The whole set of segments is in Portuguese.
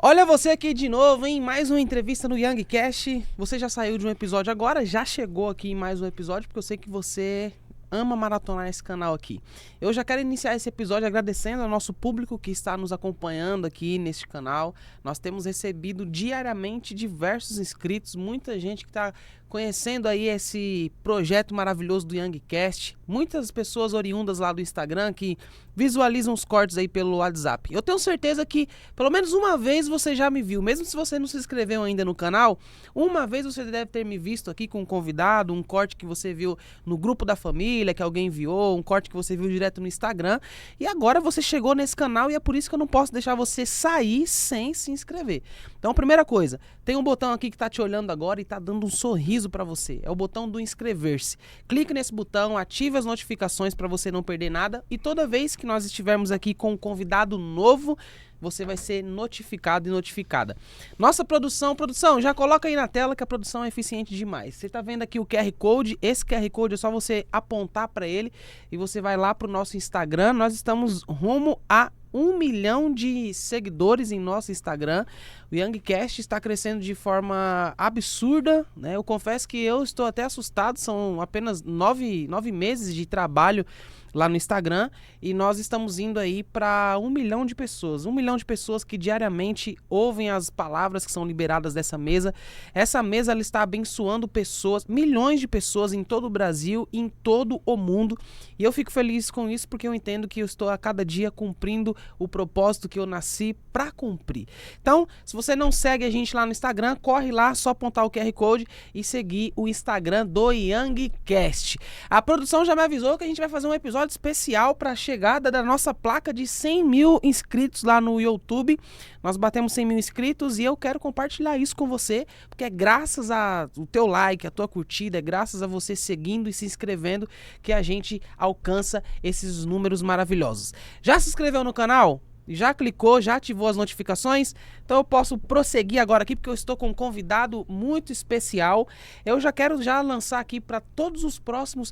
Olha você aqui de novo, hein? Mais uma entrevista no Youngcast. Você já saiu de um episódio agora, já chegou aqui em mais um episódio, porque eu sei que você ama maratonar esse canal aqui. Eu já quero iniciar esse episódio agradecendo ao nosso público que está nos acompanhando aqui neste canal. Nós temos recebido diariamente diversos inscritos, muita gente que está conhecendo aí esse projeto maravilhoso do Youngcast. Muitas pessoas oriundas lá do Instagram que visualizam os cortes aí pelo WhatsApp. Eu tenho certeza que pelo menos uma vez você já me viu, mesmo se você não se inscreveu ainda no canal, uma vez você deve ter me visto aqui com um convidado, um corte que você viu no grupo da família, que alguém enviou, um corte que você viu direto no Instagram, e agora você chegou nesse canal e é por isso que eu não posso deixar você sair sem se inscrever. Então, primeira coisa, tem um botão aqui que tá te olhando agora e tá dando um sorriso para você, é o botão do inscrever-se. Clique nesse botão, ative as notificações para você não perder nada e toda vez que nós estivermos aqui com um convidado novo, você vai ser notificado e notificada. Nossa produção, já coloca aí na tela que a produção é eficiente demais. Você tá vendo aqui o QR Code, esse QR Code é só você apontar para ele e você vai lá pro nosso Instagram. Nós estamos rumo a 1 milhão de seguidores em nosso Instagram. O Youngcast está crescendo de forma absurda, né? Eu confesso que eu estou até assustado, são apenas 9 meses de trabalho lá no Instagram e nós estamos indo aí para 1 milhão de pessoas. 1 milhão de pessoas que diariamente ouvem as palavras que são liberadas dessa mesa. Essa mesa ela está abençoando pessoas, milhões de pessoas em todo o Brasil e em todo o mundo. E eu fico feliz com isso porque eu entendo que eu estou a cada dia cumprindo o propósito que eu nasci para cumprir. Então, se você não segue a gente lá no Instagram, corre lá, só apontar o QR Code e seguir o Instagram do Youngcast. A produção já me avisou que a gente vai fazer um episódio especial para a chegada da nossa placa de 100 mil inscritos lá no YouTube. Nós batemos 100 mil inscritos e eu quero compartilhar isso com você, porque é graças ao teu like, a tua curtida, é graças a você seguindo e se inscrevendo que a gente alcança esses números maravilhosos. Já se inscreveu no canal? Já clicou, já ativou as notificações? Então eu posso prosseguir agora aqui porque eu estou com um convidado muito especial. Eu já quero lançar aqui para todos os próximos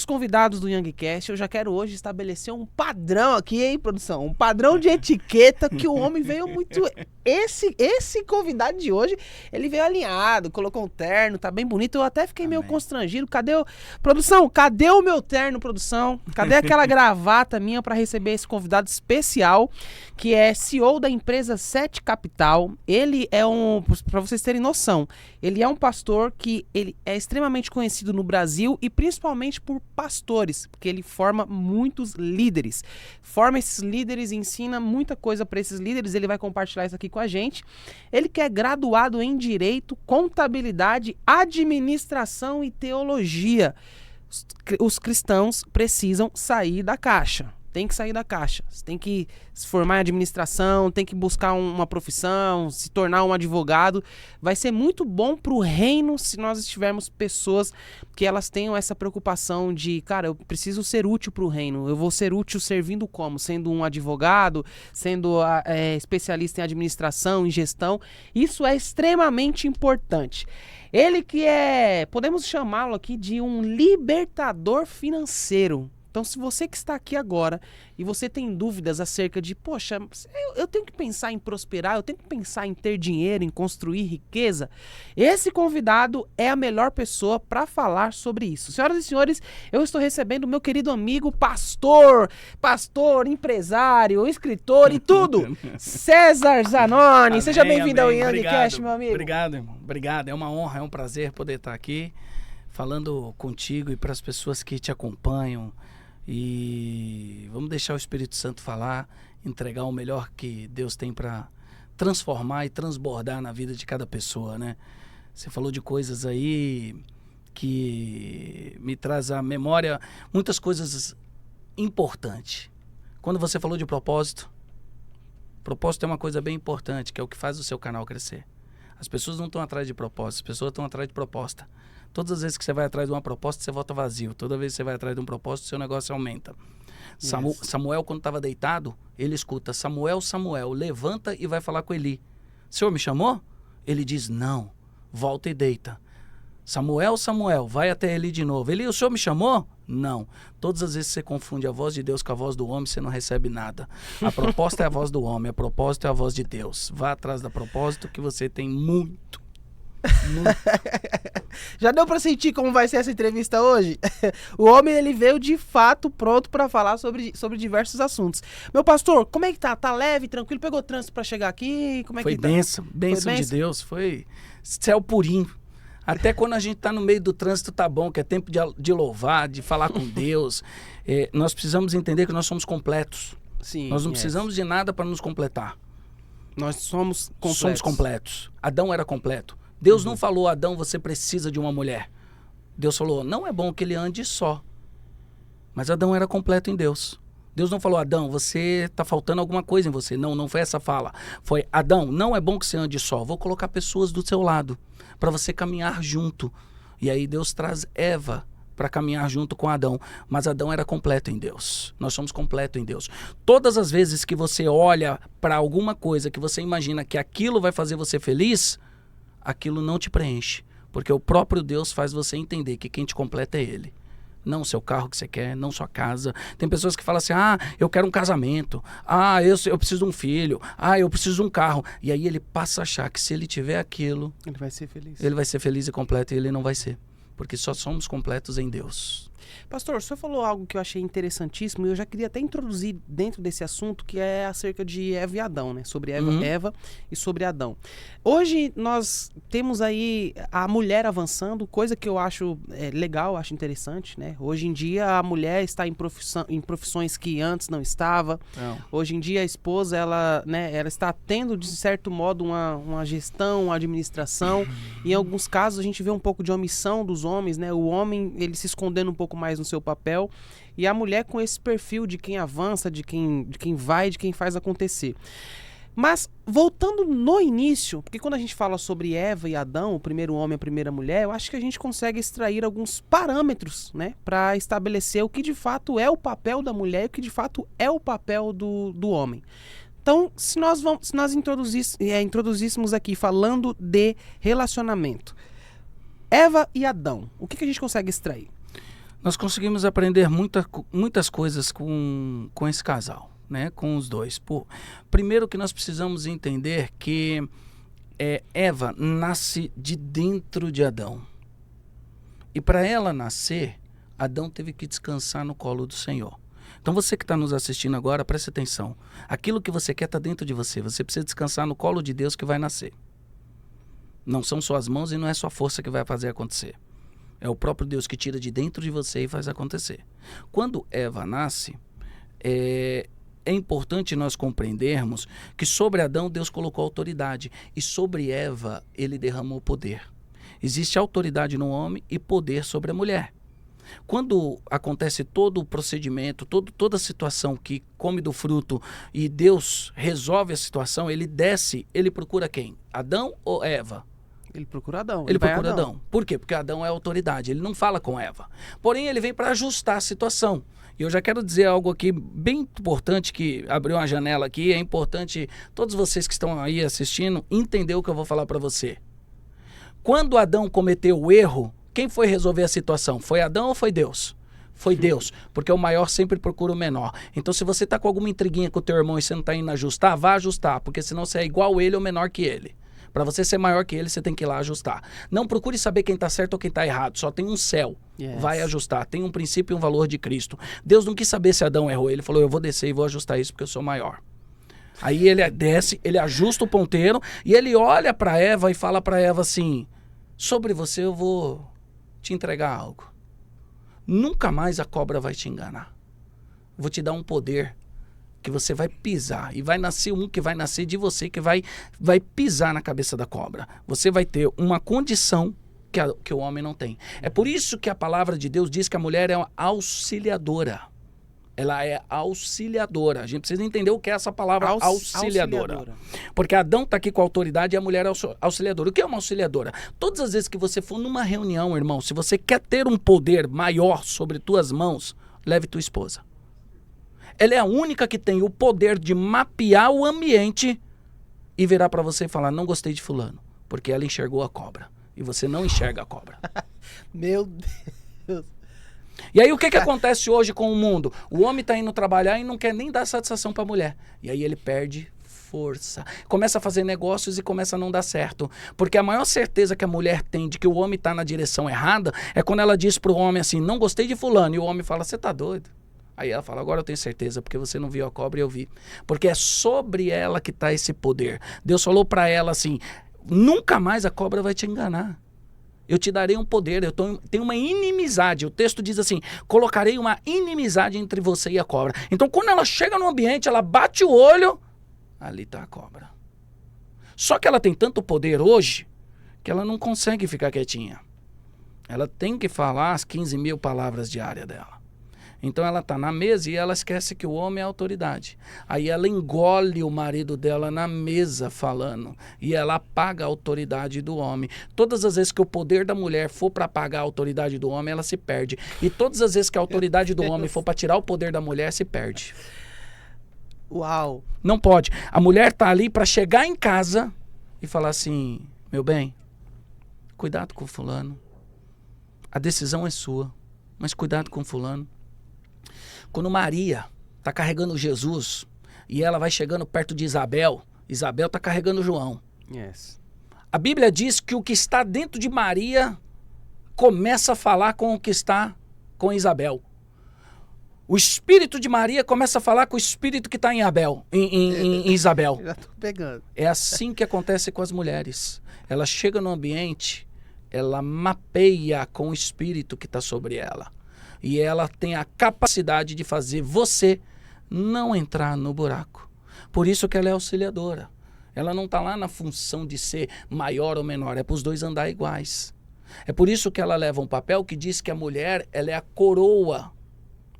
convidados do Youngcast. Eu já quero hoje estabelecer um padrão aqui, hein, produção? Um padrão de etiqueta que o homem veio muito... Esse convidado de hoje, ele veio alinhado, colocou um terno, tá bem bonito. Eu até fiquei meio constrangido. Produção, cadê o meu terno, produção? Cadê aquela gravata minha para receber esse convidado especial, que é CEO da empresa 7 Capital. Ele é para vocês terem noção, ele é um pastor que ele é extremamente conhecido no Brasil e principalmente por pastores, porque ele forma muitos líderes. Forma esses líderes e ensina muita coisa para esses líderes. Ele vai compartilhar isso aqui com a gente. Ele que é graduado em Direito, Contabilidade, Administração e Teologia. Os cristãos precisam sair da caixa. Tem que sair da caixa. Você tem que se formar em administração, tem que buscar uma profissão, se tornar um advogado. Vai ser muito bom para o reino se nós estivermos pessoas que elas tenham essa preocupação de, cara, eu preciso ser útil para o reino. Eu vou ser útil servindo como? Sendo um advogado, sendo especialista em administração, em gestão. Isso é extremamente importante. Ele que podemos chamá-lo aqui de um libertador financeiro. Então, se você que está aqui agora e você tem dúvidas acerca de, poxa, eu tenho que pensar em prosperar, eu tenho que pensar em ter dinheiro, em construir riqueza, esse convidado é a melhor pessoa para falar sobre isso. Senhoras e senhores, eu estou recebendo o meu querido amigo pastor, empresário, escritor e tudo, César Zanoni. Amém, seja bem-vindo ao Youngcast, meu amigo. Obrigado, irmão. Obrigado. É uma honra, é um prazer poder estar aqui falando contigo e para as pessoas que te acompanham. E vamos deixar o Espírito Santo falar, entregar o melhor que Deus tem para transformar e transbordar na vida de cada pessoa, né? Você falou de coisas aí que me traz à memória muitas coisas importantes. Quando você falou de propósito é uma coisa bem importante, que é o que faz o seu canal crescer. As pessoas não estão atrás de propósito, as pessoas estão atrás de proposta. Todas as vezes que você vai atrás de uma proposta, você volta vazio. Toda vez que você vai atrás de um propósito, seu negócio aumenta. Samuel, quando estava deitado, ele escuta: Samuel, levanta e vai falar com Eli. O Senhor me chamou? Ele diz: não, volta e deita. Samuel, Samuel, vai até Eli de novo. Eli, o senhor me chamou? Não. Todas as vezes que você confunde a voz de Deus com a voz do homem, você não recebe nada. A proposta é a voz do homem, a propósito é a voz de Deus. Vá atrás da propósito que você tem muito. Já deu pra sentir como vai ser essa entrevista hoje? O homem, ele veio de fato pronto pra falar sobre diversos assuntos. Meu pastor, como é que tá? Tá leve, tranquilo? Pegou trânsito pra chegar aqui? Como é Foi que tá? bênção de Deus, foi céu purinho. Até quando a gente tá no meio do trânsito tá bom, que é tempo de louvar, de falar com Deus. Nós precisamos entender que nós somos completos. Sim, nós não precisamos de nada para nos completar. Nós somos completos. Somos completos. Adão era completo. Deus não falou, Adão, você precisa de uma mulher. Deus falou, não é bom que ele ande só. Mas Adão era completo em Deus. Deus não falou, Adão, você está faltando alguma coisa em você. Não, não foi essa fala. Foi, Adão, não é bom que você ande só. Vou colocar pessoas do seu lado para você caminhar junto. E aí Deus traz Eva para caminhar junto com Adão. Mas Adão era completo em Deus. Nós somos completos em Deus. Todas as vezes que você olha para alguma coisa que você imagina que aquilo vai fazer você feliz, aquilo não te preenche, porque o próprio Deus faz você entender que quem te completa é Ele. Não o seu carro que você quer, não sua casa. Tem pessoas que falam assim, eu quero um casamento, eu preciso de um filho, eu preciso de um carro. E aí ele passa a achar que se ele tiver aquilo, ele vai ser feliz. Ele vai ser feliz e completo, e ele não vai ser, porque só somos completos em Deus. Pastor, o senhor falou algo que eu achei interessantíssimo e eu já queria até introduzir dentro desse assunto, que é acerca de Eva e Adão, né? Sobre Eva e sobre Adão. Hoje nós temos aí a mulher avançando, coisa que eu acho legal, acho interessante, né? Hoje em dia a mulher está em profissões que antes não estava. Não. Hoje em dia a esposa, ela está tendo, de certo modo, uma gestão, uma administração. Em alguns casos a gente vê um pouco de omissão dos homens, né? O homem, ele se escondendo um pouco mais no seu papel, e a mulher com esse perfil de quem avança, de quem vai, de quem faz acontecer. Mas, voltando no início, porque quando a gente fala sobre Eva e Adão, o primeiro homem e a primeira mulher, eu acho que a gente consegue extrair alguns parâmetros, né, para estabelecer o que de fato é o papel da mulher e o que de fato é o papel do homem. Então, se nós introduzíssemos aqui falando de relacionamento, Eva e Adão, o que a gente consegue extrair? Nós conseguimos aprender muitas coisas com esse casal, né? Com os dois. Primeiro que nós precisamos entender que Eva nasce de dentro de Adão. E para ela nascer, Adão teve que descansar no colo do Senhor. Então você que está nos assistindo agora, preste atenção. Aquilo que você quer está dentro de você. Você precisa descansar no colo de Deus que vai nascer. Não são suas mãos e não é sua força que vai fazer acontecer. É o próprio Deus que tira de dentro de você e faz acontecer. Quando Eva nasce, é importante nós compreendermos que sobre Adão Deus colocou autoridade e sobre Eva ele derramou poder. Existe autoridade no homem e poder sobre a mulher. Quando acontece todo o procedimento, toda a situação que come do fruto e Deus resolve a situação, ele desce, ele procura quem? Adão ou Eva? Ele procura Adão. Ele procura Adão. Por quê? Porque Adão é autoridade, ele não fala com Eva. Porém, ele vem para ajustar a situação. E eu já quero dizer algo aqui bem importante, que abriu uma janela aqui, é importante todos vocês que estão aí assistindo entender o que eu vou falar para você. Quando Adão cometeu o erro, quem foi resolver a situação? Foi Adão ou foi Deus? Foi Deus, porque o maior sempre procura o menor. Então, se você está com alguma intriguinha com o teu irmão e você não está indo ajustar, vá ajustar, porque senão você é igual ele ou menor que ele. Para você ser maior que ele, você tem que ir lá ajustar. Não procure saber quem está certo ou quem está errado. Só tem um céu. Yes. Vai ajustar. Tem um princípio e um valor de Cristo. Deus não quis saber se Adão errou. Ele falou, eu vou descer e vou ajustar isso porque eu sou maior. Aí ele desce, ele ajusta o ponteiro e ele olha para Eva e fala para Eva assim, sobre você eu vou te entregar algo. Nunca mais a cobra vai te enganar. Vou te dar um poder que você vai pisar, e vai nascer um que vai nascer de você, que vai pisar na cabeça da cobra. Você vai ter uma condição que o homem não tem. É por isso que a palavra de Deus diz que a mulher é uma auxiliadora. Ela é auxiliadora. A gente precisa entender o que é essa palavra auxiliadora. Porque Adão está aqui com a autoridade e a mulher é auxiliadora. O que é uma auxiliadora? Todas as vezes que você for numa reunião, irmão, se você quer ter um poder maior sobre tuas mãos, leve tua esposa. Ela é a única que tem o poder de mapear o ambiente e virar para você e falar, não gostei de fulano, porque ela enxergou a cobra. e você não enxerga a cobra. Meu Deus. E aí o que acontece hoje com o mundo? O homem tá indo trabalhar e não quer nem dar satisfação para a mulher. E aí ele perde força. Começa a fazer negócios e começa a não dar certo. Porque a maior certeza que a mulher tem de que o homem tá na direção errada é quando ela diz pro homem assim, não gostei de fulano. E o homem fala, você tá doido? Aí ela fala, agora eu tenho certeza, porque você não viu a cobra e eu vi. Porque é sobre ela que tá esse poder. Deus falou para ela assim, nunca mais a cobra vai te enganar. Eu te darei um poder, tenho uma inimizade. O texto diz assim, colocarei uma inimizade entre você e a cobra. Então quando ela chega no ambiente, ela bate o olho, ali está a cobra. Só que ela tem tanto poder hoje, que ela não consegue ficar quietinha. Ela tem que falar as 15 mil palavras diárias dela. Então ela está na mesa e ela esquece que o homem é a autoridade. Aí ela engole o marido dela na mesa falando. E ela apaga a autoridade do homem. Todas as vezes que o poder da mulher for para apagar a autoridade do homem, ela se perde. E todas as vezes que a autoridade do homem for para tirar o poder da mulher, se perde. Uau. Não pode. A mulher está ali para chegar em casa e falar assim, meu bem, cuidado com o fulano. A decisão é sua, mas cuidado com o fulano. Quando Maria está carregando Jesus e ela vai chegando perto de Isabel, Isabel está carregando João. Yes. A Bíblia diz que o que está dentro de Maria começa a falar com o que está com Isabel. O espírito de Maria começa a falar com o espírito que está em Isabel. Já tô pegando. É assim que acontece com as mulheres. Ela chega no ambiente, ela mapeia com o espírito que está sobre ela. E ela tem a capacidade de fazer você não entrar no buraco. Por isso que ela é auxiliadora. Ela não está lá na função de ser maior ou menor, é para os dois andar iguais. É por isso que ela leva um papel que diz que a mulher ela é a coroa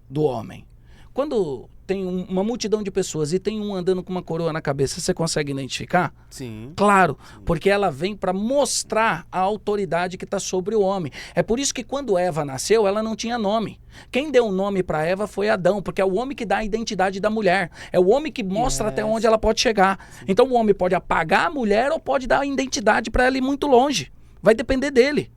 do homem. Quando tem uma multidão de pessoas e tem um andando com uma coroa na cabeça, você consegue identificar? Sim. Claro, porque ela vem para mostrar a autoridade que está sobre o homem. É por isso que quando Eva nasceu, ela não tinha nome. Quem deu um nome para Eva foi Adão, porque é o homem que dá a identidade da mulher. É o homem que mostra até onde ela pode chegar. Sim. Então o homem pode apagar a mulher ou pode dar a identidade para ela ir muito longe. Vai depender dele.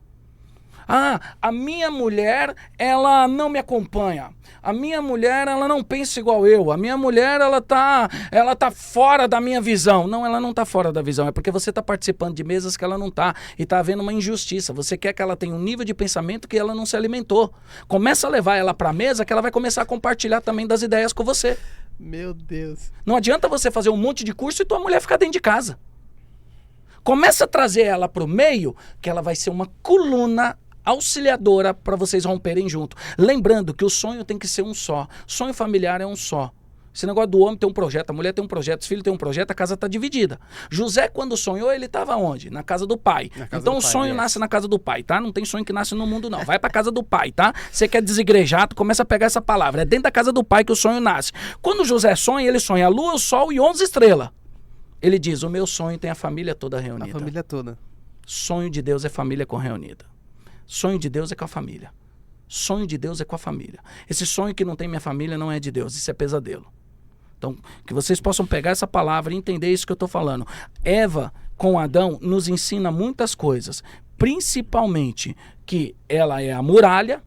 Ah, a minha mulher, ela não me acompanha. A minha mulher, ela não pensa igual eu. A minha mulher, ela tá fora da minha visão. Não, ela não tá fora da visão. É porque você tá participando de mesas que ela não tá. E tá havendo uma injustiça. Você quer que ela tenha um nível de pensamento que ela não se alimentou. Começa a levar ela pra mesa que ela vai começar a compartilhar também das ideias com você. Meu Deus. Não adianta você fazer um monte de curso e tua mulher ficar dentro de casa. Começa a trazer ela pro meio, que ela vai ser uma coluna auxiliadora para vocês romperem junto. Lembrando que o sonho tem que ser um só. Sonho familiar é um só. Esse negócio do homem tem um projeto, a mulher tem um projeto, os filhos têm um projeto, a casa está dividida. José, quando sonhou, ele estava onde? Na casa do pai. Então o sonho nasce na casa do pai, tá? Não tem sonho que nasce no mundo, não. Vai para casa do pai, tá? Você quer desigrejar, tu começa a pegar essa palavra. É dentro da casa do pai que o sonho nasce. Quando José sonha, ele sonha a lua, o sol e 11 estrelas. Ele diz, o meu sonho tem a família toda reunida. A família toda. Sonho de Deus é família reunida. Sonho de Deus é com a família. Sonho de Deus é com a família. Esse sonho que não tem minha família não é de Deus, isso é pesadelo. Então, que vocês possam pegar essa palavra e entender isso que eu estou falando. Eva com Adão nos ensina muitas coisas, principalmente que ela é a muralha.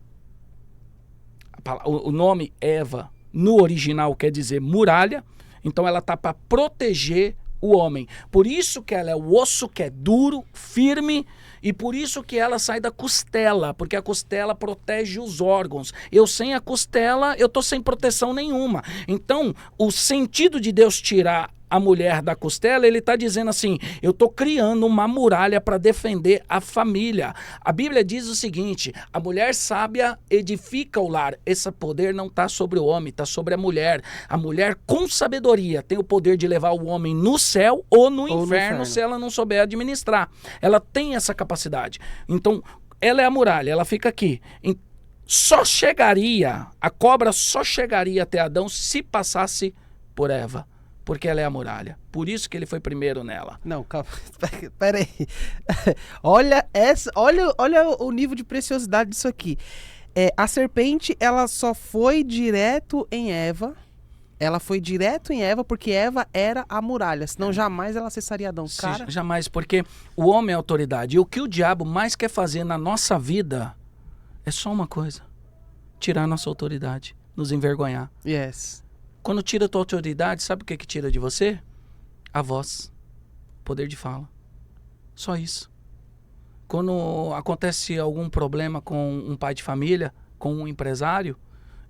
O nome Eva no original quer dizer muralha, então ela está para proteger o homem. Por isso que ela é o osso que é duro, firme, e por isso que ela sai da costela, porque a costela protege os órgãos. Eu sem a costela, eu tô sem proteção nenhuma. Então, o sentido de Deus tirar a mulher da costela, ele está dizendo assim, eu estou criando uma muralha para defender a família. A Bíblia diz o seguinte, a mulher sábia edifica o lar. Esse poder não está sobre o homem, está sobre a mulher. A mulher com sabedoria tem o poder de levar o homem no céu ou no inferno se ela não souber administrar. Ela tem essa capacidade. Então, ela é a muralha, ela fica aqui. A cobra só chegaria até Adão se passasse por Eva. Porque ela é a muralha. Por isso que ele foi primeiro nela. Não, calma. Pera aí. Olha o nível de preciosidade disso aqui. A serpente, ela só foi direto em Eva Ela foi direto em Eva porque Eva era a muralha, senão jamais ela acessaria Adão. Cara, Jamais, porque o homem é autoridade. E o que o diabo mais quer fazer na nossa vida é só uma coisa: tirar nossa autoridade, nos envergonhar. yes. Quando tira a tua autoridade, sabe o que tira de você? A voz, poder de fala. Só isso. Quando acontece algum problema com um pai de família, com um empresário,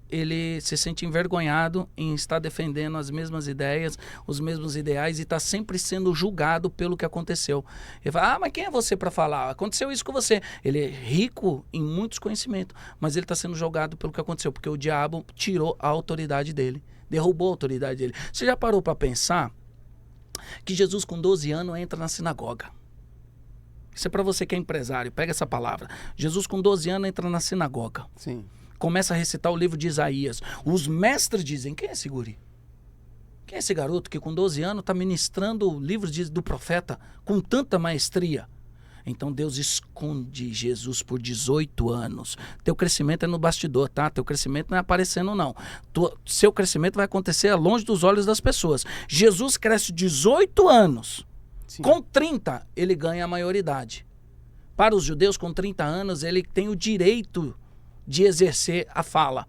ele se sente envergonhado em estar defendendo as mesmas ideias, os mesmos ideais e está sempre sendo julgado pelo que aconteceu. Ele fala, mas quem é você para falar? Aconteceu isso com você. Ele é rico em muitos conhecimentos, mas ele está sendo julgado pelo que aconteceu, porque o diabo tirou a autoridade dele, derrubou a autoridade dele. Você já parou para pensar que Jesus com 12 anos entra na sinagoga? Isso é para você que é empresário, pega essa palavra. Jesus com 12 anos entra na sinagoga. Sim. Começa a recitar o livro de Isaías. Os mestres dizem, quem é esse guri? Quem é esse garoto que com 12 anos está ministrando o livro do profeta com tanta maestria? Então Deus esconde Jesus por 18 anos. Teu crescimento é no bastidor, tá? Teu crescimento não é aparecendo, não. Seu crescimento vai acontecer longe dos olhos das pessoas. Jesus cresce 18 anos. Sim. Com 30, ele ganha a maioridade. Para os judeus, com 30 anos, ele tem o direito de exercer a fala.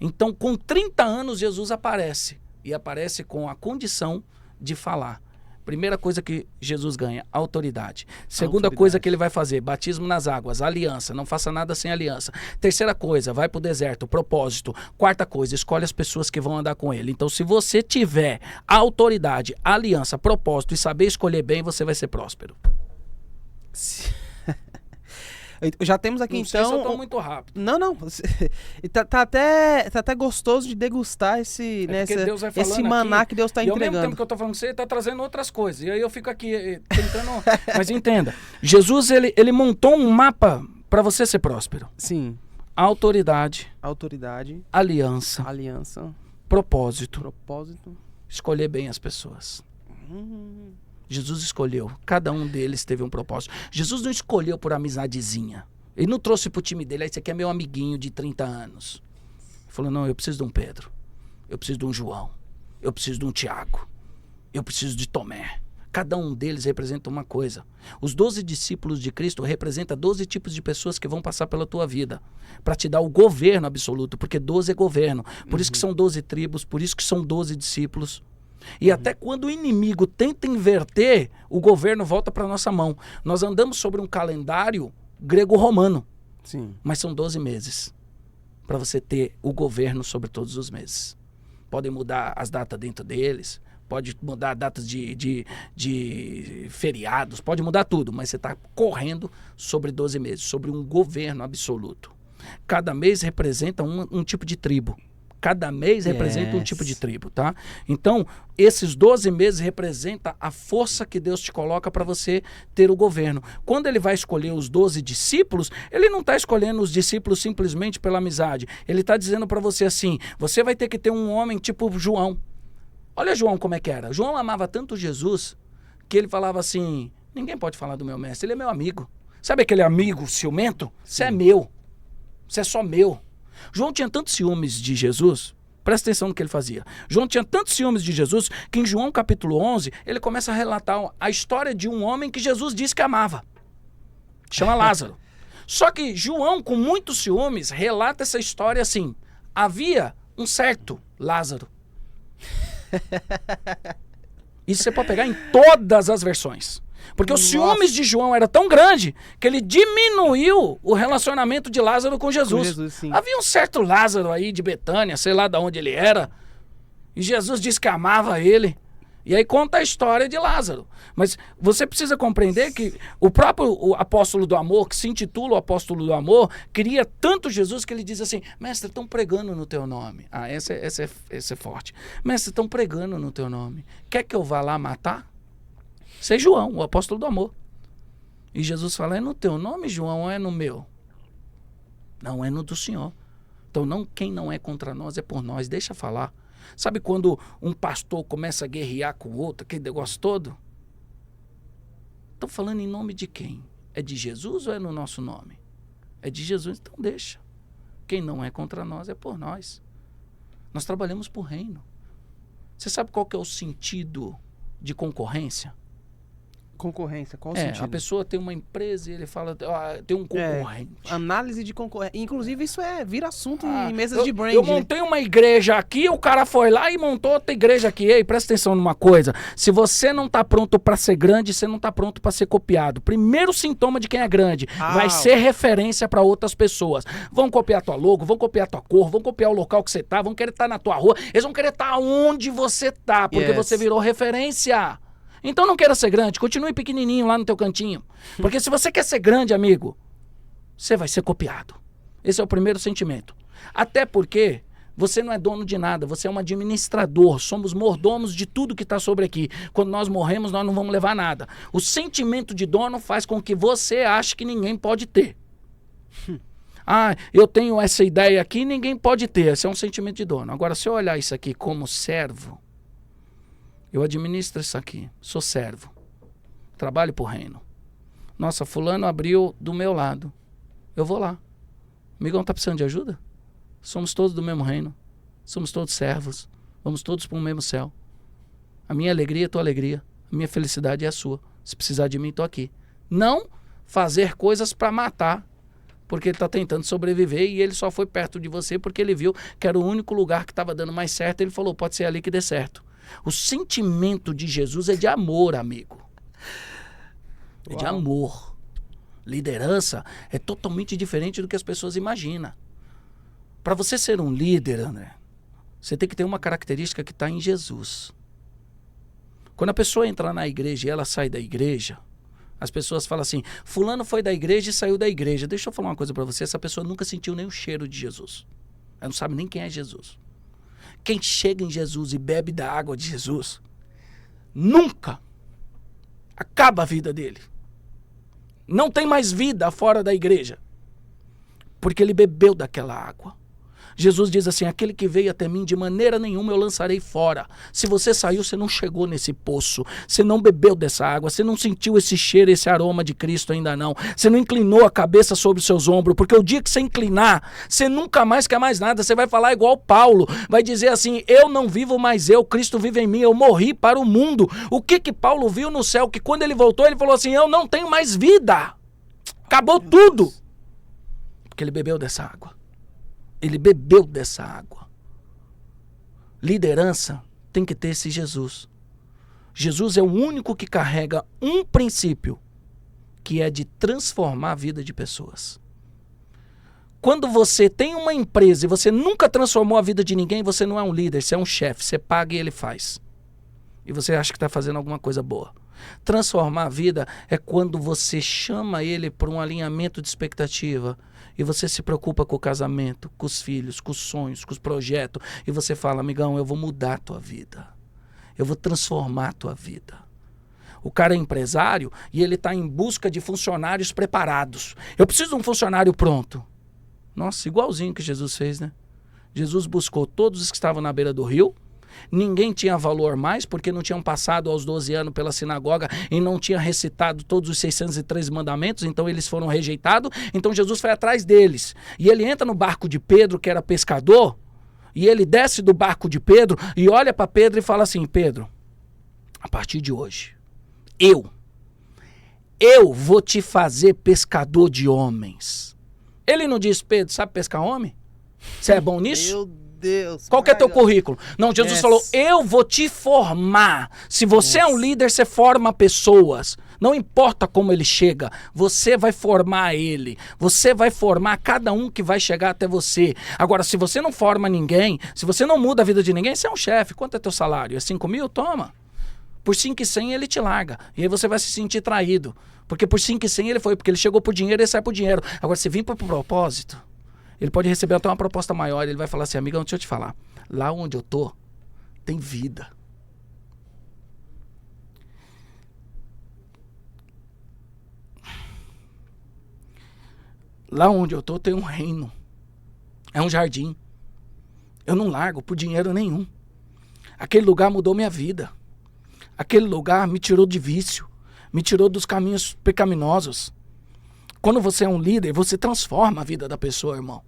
Então, com 30 anos, Jesus aparece. E aparece com a condição de falar. Primeira coisa que Jesus ganha, autoridade. Segunda coisa que ele vai fazer, batismo nas águas, aliança. Não faça nada sem aliança. Terceira coisa, vai para o deserto, propósito. Quarta coisa, escolhe as pessoas que vão andar com ele. Então, se você tiver autoridade, aliança, propósito e saber escolher bem, você vai ser próspero. Já temos aqui, Não então... sei se eu tô muito rápido. Não. tá até gostoso de degustar esse, né, Deus vai falando esse maná aqui, que Deus está e ao mesmo entregando. tempo que eu tô falando com você, ele tá trazendo outras coisas. E aí eu fico aqui tentando... Mas entenda, Jesus, ele montou um mapa para você ser próspero. Sim. Autoridade, aliança, propósito, escolher bem as pessoas. Jesus escolheu. Cada um deles teve um propósito. Jesus não escolheu por amizadezinha. Ele não trouxe pro time dele, esse aqui é meu amiguinho de 30 anos. Ele falou, não, eu preciso de um Pedro. Eu preciso de um João. Eu preciso de um Tiago. Eu preciso de Tomé. Cada um deles representa uma coisa. Os 12 discípulos de Cristo representam 12 tipos de pessoas que vão passar pela tua vida. Para te dar o governo absoluto. Porque 12 é governo. Por isso que são 12 tribos. Por isso que são 12 discípulos. E até quando o inimigo tenta inverter, o governo volta para nossa mão. Nós andamos sobre um calendário grego-romano. Sim. Mas são 12 meses para você ter o governo sobre todos os meses. Podem mudar as datas dentro deles, pode mudar datas de feriados, pode mudar tudo, mas você está correndo sobre 12 meses, sobre um governo absoluto. Cada mês representa um tipo de tribo. Cada mês representa um tipo de tribo, tá? Então, esses 12 meses representam a força que Deus te coloca para você ter o governo. Quando ele vai escolher os 12 discípulos, ele não está escolhendo os discípulos simplesmente pela amizade. Ele está dizendo para você assim, você vai ter que ter um homem tipo João. Olha João como é que era. João amava tanto Jesus que ele falava assim, ninguém pode falar do meu mestre, ele é meu amigo. Sabe aquele amigo ciumento? Você é meu. Você é só meu. João tinha tantos ciúmes de Jesus, presta atenção no que ele fazia. João tinha tantos ciúmes de Jesus que em João capítulo 11, ele começa a relatar a história de um homem que Jesus disse que amava. Chama Lázaro. Só que João, com muitos ciúmes, relata essa história assim. Havia um certo Lázaro. Isso você pode pegar em todas as versões. Porque os ciúmes de João era tão grande que ele diminuiu o relacionamento de Lázaro com Jesus. Havia um certo Lázaro aí de Betânia, sei lá de onde ele era, e Jesus disse que amava ele. E aí conta a história de Lázaro. Mas você precisa compreender que o apóstolo do amor, que se intitula o apóstolo do amor, queria tanto Jesus que ele diz assim, mestre, estão pregando no teu nome. Ah, essa é forte. Mestre, estão pregando no teu nome. Quer que eu vá lá matar? Você é João, o apóstolo do amor. E Jesus fala, é no teu nome, João, ou é no meu? Não, é no do Senhor. Então, quem não é contra nós é por nós. Deixa falar. Sabe quando um pastor começa a guerrear com o outro, aquele negócio todo? Estão falando em nome de quem? É de Jesus ou é no nosso nome? É de Jesus, então deixa. Quem não é contra nós é por nós. Nós trabalhamos por reino. Você sabe qual que é o sentido de concorrência? Concorrência, qual o sentido? A pessoa tem uma empresa e ele fala, tem um concorrente. Análise de concorrência. Inclusive, isso vira assunto em mesas de brand. Eu montei uma igreja aqui, o cara foi lá e montou outra igreja aqui. Ei, presta atenção numa coisa. Se você não tá pronto para ser grande, você não tá pronto para ser copiado. Primeiro sintoma de quem é grande vai ser referência para outras pessoas. Vão copiar tua logo, vão copiar tua cor, vão copiar o local que você tá, vão querer estar na tua rua. Eles vão querer estar onde você tá, porque você virou referência. Então não queira ser grande, continue pequenininho lá no teu cantinho. Porque se você quer ser grande, amigo, você vai ser copiado. Esse é o primeiro sentimento. Até porque você não é dono de nada, você é um administrador, somos mordomos de tudo que está sobre aqui. Quando nós morremos, nós não vamos levar nada. O sentimento de dono faz com que você ache que ninguém pode ter. Eu tenho essa ideia aqui, ninguém pode ter. Esse é um sentimento de dono. Agora, se eu olhar isso aqui como servo, eu administro isso aqui, sou servo, trabalho pro reino. Nossa, fulano abriu do meu lado, eu vou lá. Amigão, tá precisando de ajuda? Somos todos do mesmo reino, somos todos servos, vamos todos para o mesmo céu. A minha alegria é a tua alegria, a minha felicidade é a sua. Se precisar de mim, tô aqui. Não fazer coisas para matar, porque ele tá tentando sobreviver e ele só foi perto de você porque ele viu que era o único lugar que estava dando mais certo. Ele falou, pode ser ali que dê certo. O sentimento de Jesus é de amor, amigo. É de amor. Liderança é totalmente diferente do que as pessoas imaginam. Para você ser um líder, André, você tem que ter uma característica que está em Jesus. Quando a pessoa entra na igreja e ela sai da igreja, as pessoas falam assim, fulano foi da igreja e saiu da igreja. Deixa eu falar uma coisa para você, essa pessoa nunca sentiu nem o cheiro de Jesus. Ela não sabe nem quem é Jesus. Quem chega em Jesus e bebe da água de Jesus, nunca acaba a vida dele. Não tem mais vida fora da igreja, porque ele bebeu daquela água. Jesus diz assim, aquele que veio até mim, de maneira nenhuma eu lançarei fora. Se você saiu, você não chegou nesse poço, você não bebeu dessa água, você não sentiu esse cheiro, esse aroma de Cristo ainda não. Você não inclinou a cabeça sobre os seus ombros, porque o dia que você inclinar, você nunca mais quer mais nada. Você vai falar igual Paulo, vai dizer assim, eu não vivo mais eu, Cristo vive em mim, eu morri para o mundo. O que Paulo viu no céu? Que quando ele voltou, ele falou assim, eu não tenho mais vida. Acabou tudo. Porque ele bebeu dessa água. Ele bebeu dessa água. Liderança tem que ter esse Jesus. Jesus é o único que carrega um princípio, que é de transformar a vida de pessoas. Quando você tem uma empresa e você nunca transformou a vida de ninguém, você não é um líder, você é um chefe. Você paga e ele faz. E você acha que está fazendo alguma coisa boa. Transformar a vida é quando você chama ele para um alinhamento de expectativa e você se preocupa com o casamento, com os filhos, com os sonhos, com os projetos e você fala, amigão, eu vou mudar a tua vida, eu vou transformar a tua vida. O cara é empresário e ele está em busca de funcionários preparados. Eu preciso de um funcionário pronto. Nossa, igualzinho que Jesus fez, né? Jesus buscou todos os que estavam na beira do rio. Ninguém tinha valor mais, porque não tinham passado aos 12 anos pela sinagoga e não tinha recitado todos os 613 mandamentos, então eles foram rejeitados. Então Jesus foi atrás deles. E ele entra no barco de Pedro, que era pescador, e ele desce do barco de Pedro e olha para Pedro e fala assim, Pedro, a partir de hoje, eu vou te fazer pescador de homens. Ele não diz, Pedro, sabe pescar homem? Você é bom nisso? Meu Deus. Qual que é teu currículo? Não, Jesus falou, eu vou te formar. Se você é um líder, você forma pessoas. Não importa como ele chega, você vai formar ele. Você vai formar cada um que vai chegar até você. Agora, se você não forma ninguém, se você não muda a vida de ninguém, você é um chefe. Quanto é teu salário? É 5 mil? Toma. Por 5.100 ele te larga. E aí você vai se sentir traído. Porque por 5.100 ele foi, porque ele chegou por dinheiro e ele sai por dinheiro. Agora, se vir por propósito, ele pode receber até uma proposta maior. Ele vai falar assim, amigão, deixa eu te falar. Lá onde eu tô, tem vida. Lá onde eu tô, tem um reino. É um jardim. Eu não largo por dinheiro nenhum. Aquele lugar mudou minha vida. Aquele lugar me tirou de vício. Me tirou dos caminhos pecaminosos. Quando você é um líder, você transforma a vida da pessoa, irmão.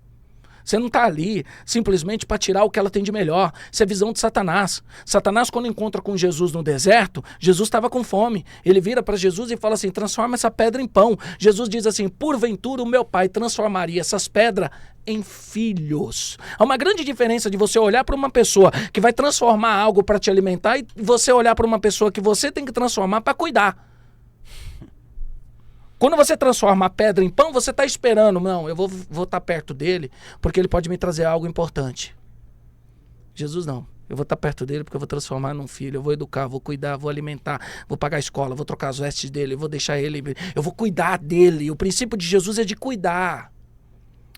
Você não está ali simplesmente para tirar o que ela tem de melhor. Isso é visão de Satanás. Satanás, quando encontra com Jesus no deserto, Jesus estava com fome. Ele vira para Jesus e fala assim, transforma essa pedra em pão. Jesus diz assim, porventura o meu pai transformaria essas pedras em filhos. Há uma grande diferença de você olhar para uma pessoa que vai transformar algo para te alimentar e você olhar para uma pessoa que você tem que transformar para cuidar. Quando você transforma a pedra em pão, você está esperando. Não, eu vou estar perto dele porque ele pode me trazer algo importante. Jesus não. Eu vou estar perto dele porque eu vou transformar num filho. Eu vou educar, vou cuidar, vou alimentar, vou pagar a escola, vou trocar as vestes dele, vou deixar ele... Eu vou cuidar dele. O princípio de Jesus é de cuidar.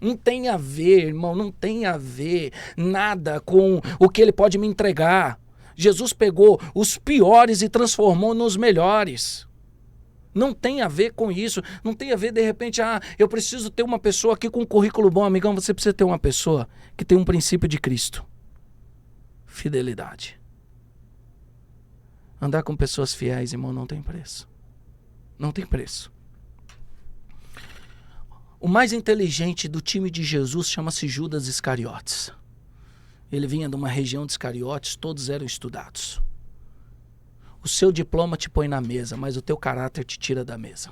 Não tem a ver, irmão, não tem a ver nada com o que ele pode me entregar. Jesus pegou os piores e transformou nos melhores. Não tem a ver com isso. Não tem a ver, de repente, eu preciso ter uma pessoa aqui com um currículo bom. Amigão, você precisa ter uma pessoa que tem um princípio de Cristo. Fidelidade. Andar com pessoas fiéis, irmão, não tem preço. Não tem preço. O mais inteligente do time de Jesus chama-se Judas Iscariotes. Ele vinha de uma região de Iscariotes, todos eram estudados. O seu diploma te põe na mesa, mas o teu caráter te tira da mesa.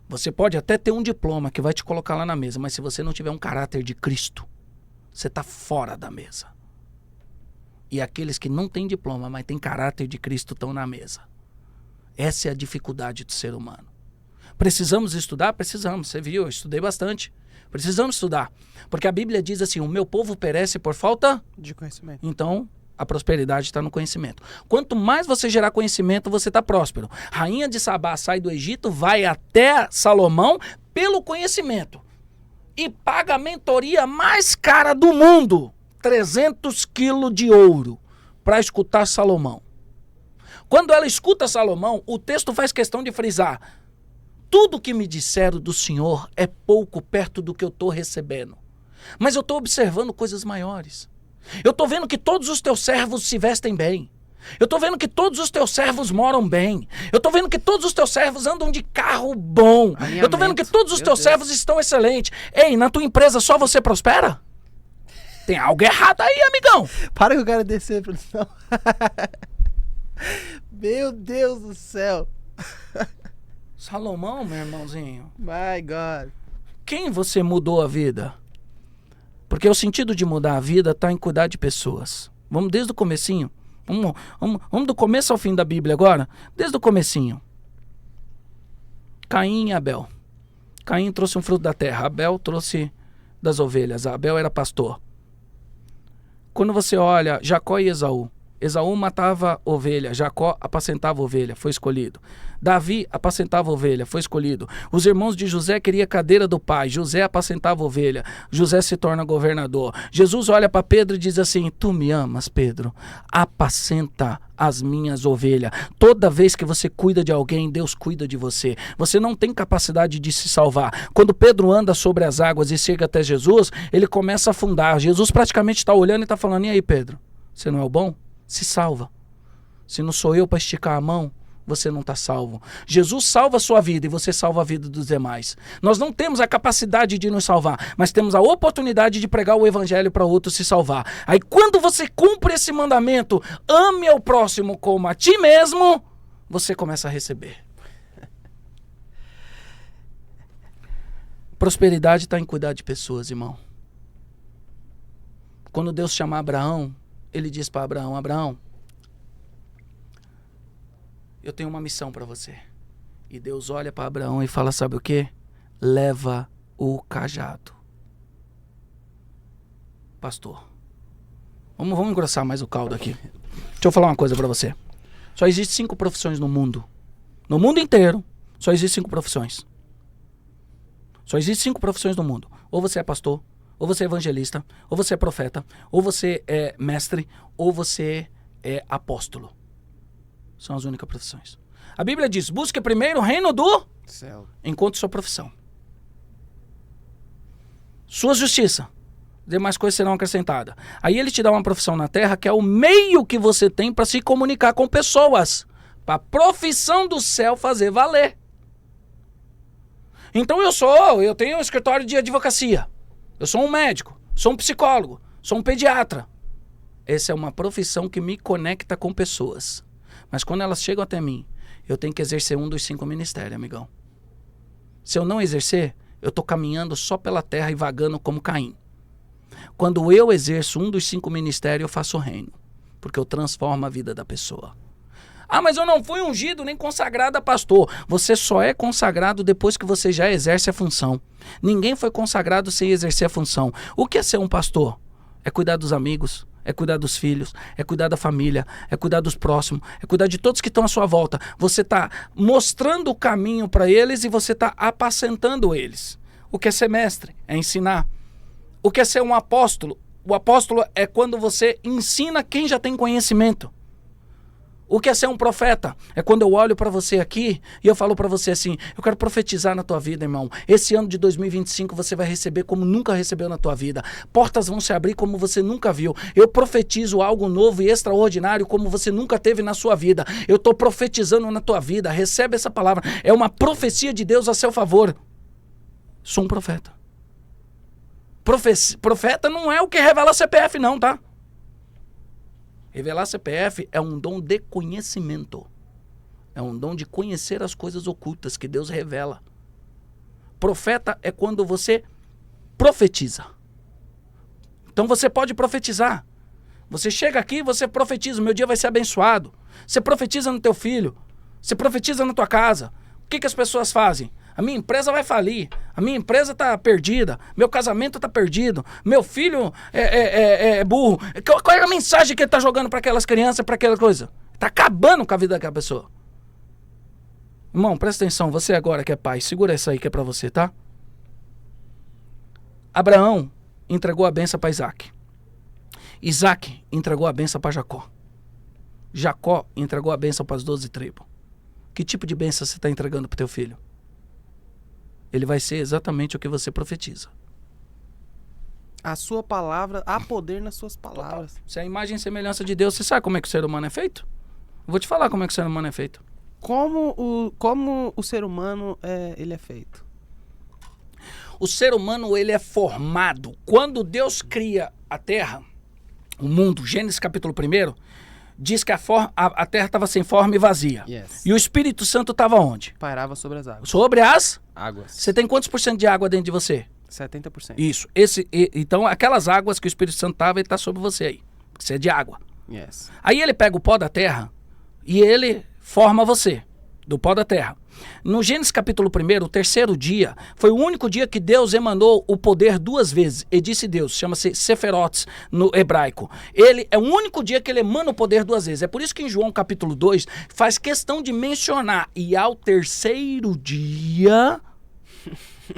Você pode até ter um diploma que vai te colocar lá na mesa, mas se você não tiver um caráter de Cristo, você está fora da mesa. E aqueles que não têm diploma, mas têm caráter de Cristo estão na mesa. Essa é a dificuldade do ser humano. Precisamos estudar? Precisamos. Você viu, eu estudei bastante. Precisamos estudar. Porque a Bíblia diz assim, o meu povo perece por falta de conhecimento. Então, a prosperidade está no conhecimento. Quanto mais você gerar conhecimento, você está próspero. Rainha de Sabá sai do Egito, vai até Salomão pelo conhecimento. E paga a mentoria mais cara do mundo. 300 quilos de ouro para escutar Salomão. Quando ela escuta Salomão, o texto faz questão de frisar. Tudo que me disseram do Senhor é pouco perto do que eu estou recebendo. Mas eu estou observando coisas maiores. Eu estou vendo que todos os teus servos se vestem bem. Eu estou vendo que todos os teus servos moram bem. Eu estou vendo que todos os teus servos andam de carro bom. Eu estou vendo que todos os teus servos estão excelentes. Ei, na tua empresa só você prospera? Tem algo errado aí, amigão. Para que eu quero descer, produção. Meu Deus do céu. Salomão, meu irmãozinho. My God. Quem você mudou a vida? Porque o sentido de mudar a vida está em cuidar de pessoas. Vamos desde o comecinho. Vamos do começo ao fim da Bíblia agora. Desde o comecinho. Caim e Abel. Caim trouxe um fruto da terra. Abel trouxe das ovelhas. Abel era pastor. Quando você olha Jacó e Esaú. Esaú matava ovelha, Jacó apacentava ovelha, foi escolhido. Davi apacentava ovelha, foi escolhido. Os irmãos de José queriam a cadeira do pai, José apacentava ovelha, José se torna governador. Jesus olha para Pedro e diz assim, tu me amas, Pedro? Apacenta as minhas ovelhas. Toda vez que você cuida de alguém, Deus cuida de você. Você não tem capacidade de se salvar. Quando Pedro anda sobre as águas e chega até Jesus, ele começa a afundar. Jesus praticamente está olhando e está falando, e aí, Pedro, você não é o bom? Se salva. Se não sou eu para esticar a mão, você não está salvo. Jesus salva a sua vida e você salva a vida dos demais. Nós não temos a capacidade de nos salvar, mas temos a oportunidade de pregar o evangelho para outro se salvar. Aí quando você cumpre esse mandamento, ame ao próximo como a ti mesmo, você começa a receber. Prosperidade está em cuidar de pessoas, irmão. Quando Deus chama Abraão, ele diz para Abraão, Abraão, eu tenho uma missão para você. E Deus olha para Abraão e fala, sabe o quê? Leva o cajado. Pastor, vamos engrossar mais o caldo aqui. Deixa eu falar uma coisa para você. Só existem 5 profissões no mundo. No mundo inteiro, só existem 5 profissões. Só existem 5 profissões no mundo. Ou você é pastor, ou você é evangelista, ou você é profeta, ou você é mestre, ou você é apóstolo. São as únicas profissões. A Bíblia diz, busque primeiro o reino do céu. Encontre sua profissão. Sua justiça. Demais coisas serão acrescentadas. Aí ele te dá uma profissão na terra que é o meio que você tem para se comunicar com pessoas. Para a profissão do céu fazer valer. Então eu tenho um escritório de advocacia. Eu sou um médico, sou um psicólogo, sou um pediatra. Essa é uma profissão que me conecta com pessoas. Mas quando elas chegam até mim, eu tenho que exercer um dos 5 ministérios, amigão. Se eu não exercer, eu estou caminhando só pela terra e vagando como Caim. Quando eu exerço um dos 5 ministérios, eu faço o reino. Porque eu transformo a vida da pessoa. Ah, mas eu não fui ungido nem consagrado a pastor. Você só é consagrado depois que você já exerce a função. Ninguém foi consagrado sem exercer a função. O que é ser um pastor? É cuidar dos amigos, é cuidar dos filhos, é cuidar da família, é cuidar dos próximos, é cuidar de todos que estão à sua volta. Você está mostrando o caminho para eles e você está apacentando eles. O que é ser mestre? É ensinar. O que é ser um apóstolo? O apóstolo é quando você ensina quem já tem conhecimento. O que é ser um profeta? É quando eu olho para você aqui e eu falo para você assim, eu quero profetizar na tua vida, irmão. Esse ano de 2025 você vai receber como nunca recebeu na tua vida. Portas vão se abrir como você nunca viu. Eu profetizo algo novo e extraordinário como você nunca teve na sua vida. Eu estou profetizando na tua vida. Recebe essa palavra. É uma profecia de Deus a seu favor. Sou um profeta. Profeta não é o que revela CPF não, tá? Revelar CPF é um dom de conhecimento. É um dom de conhecer as coisas ocultas que Deus revela. Profeta é quando você profetiza. Então você pode profetizar. Você chega aqui e você profetiza, meu dia vai ser abençoado. Você profetiza no teu filho. Você profetiza na tua casa. O que as pessoas fazem? A minha empresa vai falir, a minha empresa está perdida, meu casamento está perdido, meu filho é burro. Qual é a mensagem que ele está jogando para aquelas crianças, para aquela coisa? Está acabando com a vida daquela pessoa. Irmão, presta atenção, você agora que é pai, segura isso aí que é para você, tá? Abraão entregou a bênção para Isaac. Isaac entregou a bênção para Jacó. Jacó entregou a bênção para as 12 tribos. Que tipo de bênção você está entregando para o teu filho? Ele vai ser exatamente o que você profetiza. A sua palavra, há poder nas suas palavras. Total. Se é a imagem e semelhança de Deus, você sabe como é que o ser humano é feito? Eu vou te falar como é que o ser humano é feito. Como o ser humano ele é feito? O ser humano ele é formado. Quando Deus cria a terra, o mundo, Gênesis capítulo 1, diz que a terra estava sem forma e vazia. Yes. E o Espírito Santo estava onde? Pairava sobre as águas. Sobre as águas. Você tem quantos % de água dentro de você? 70%. Isso. Então, aquelas águas que o Espírito Santo estava, ele está sobre você aí. Porque você é de água. Yes. Aí ele pega o pó da terra e ele forma você, do pó da terra. No Gênesis capítulo 1, o 3º dia, foi o único dia que Deus emanou o poder 2 vezes. E disse Deus, chama-se Seferotes no hebraico. Ele é o único dia que ele emana o poder 2 vezes. É por isso que em João capítulo 2 faz questão de mencionar. E ao 3º dia,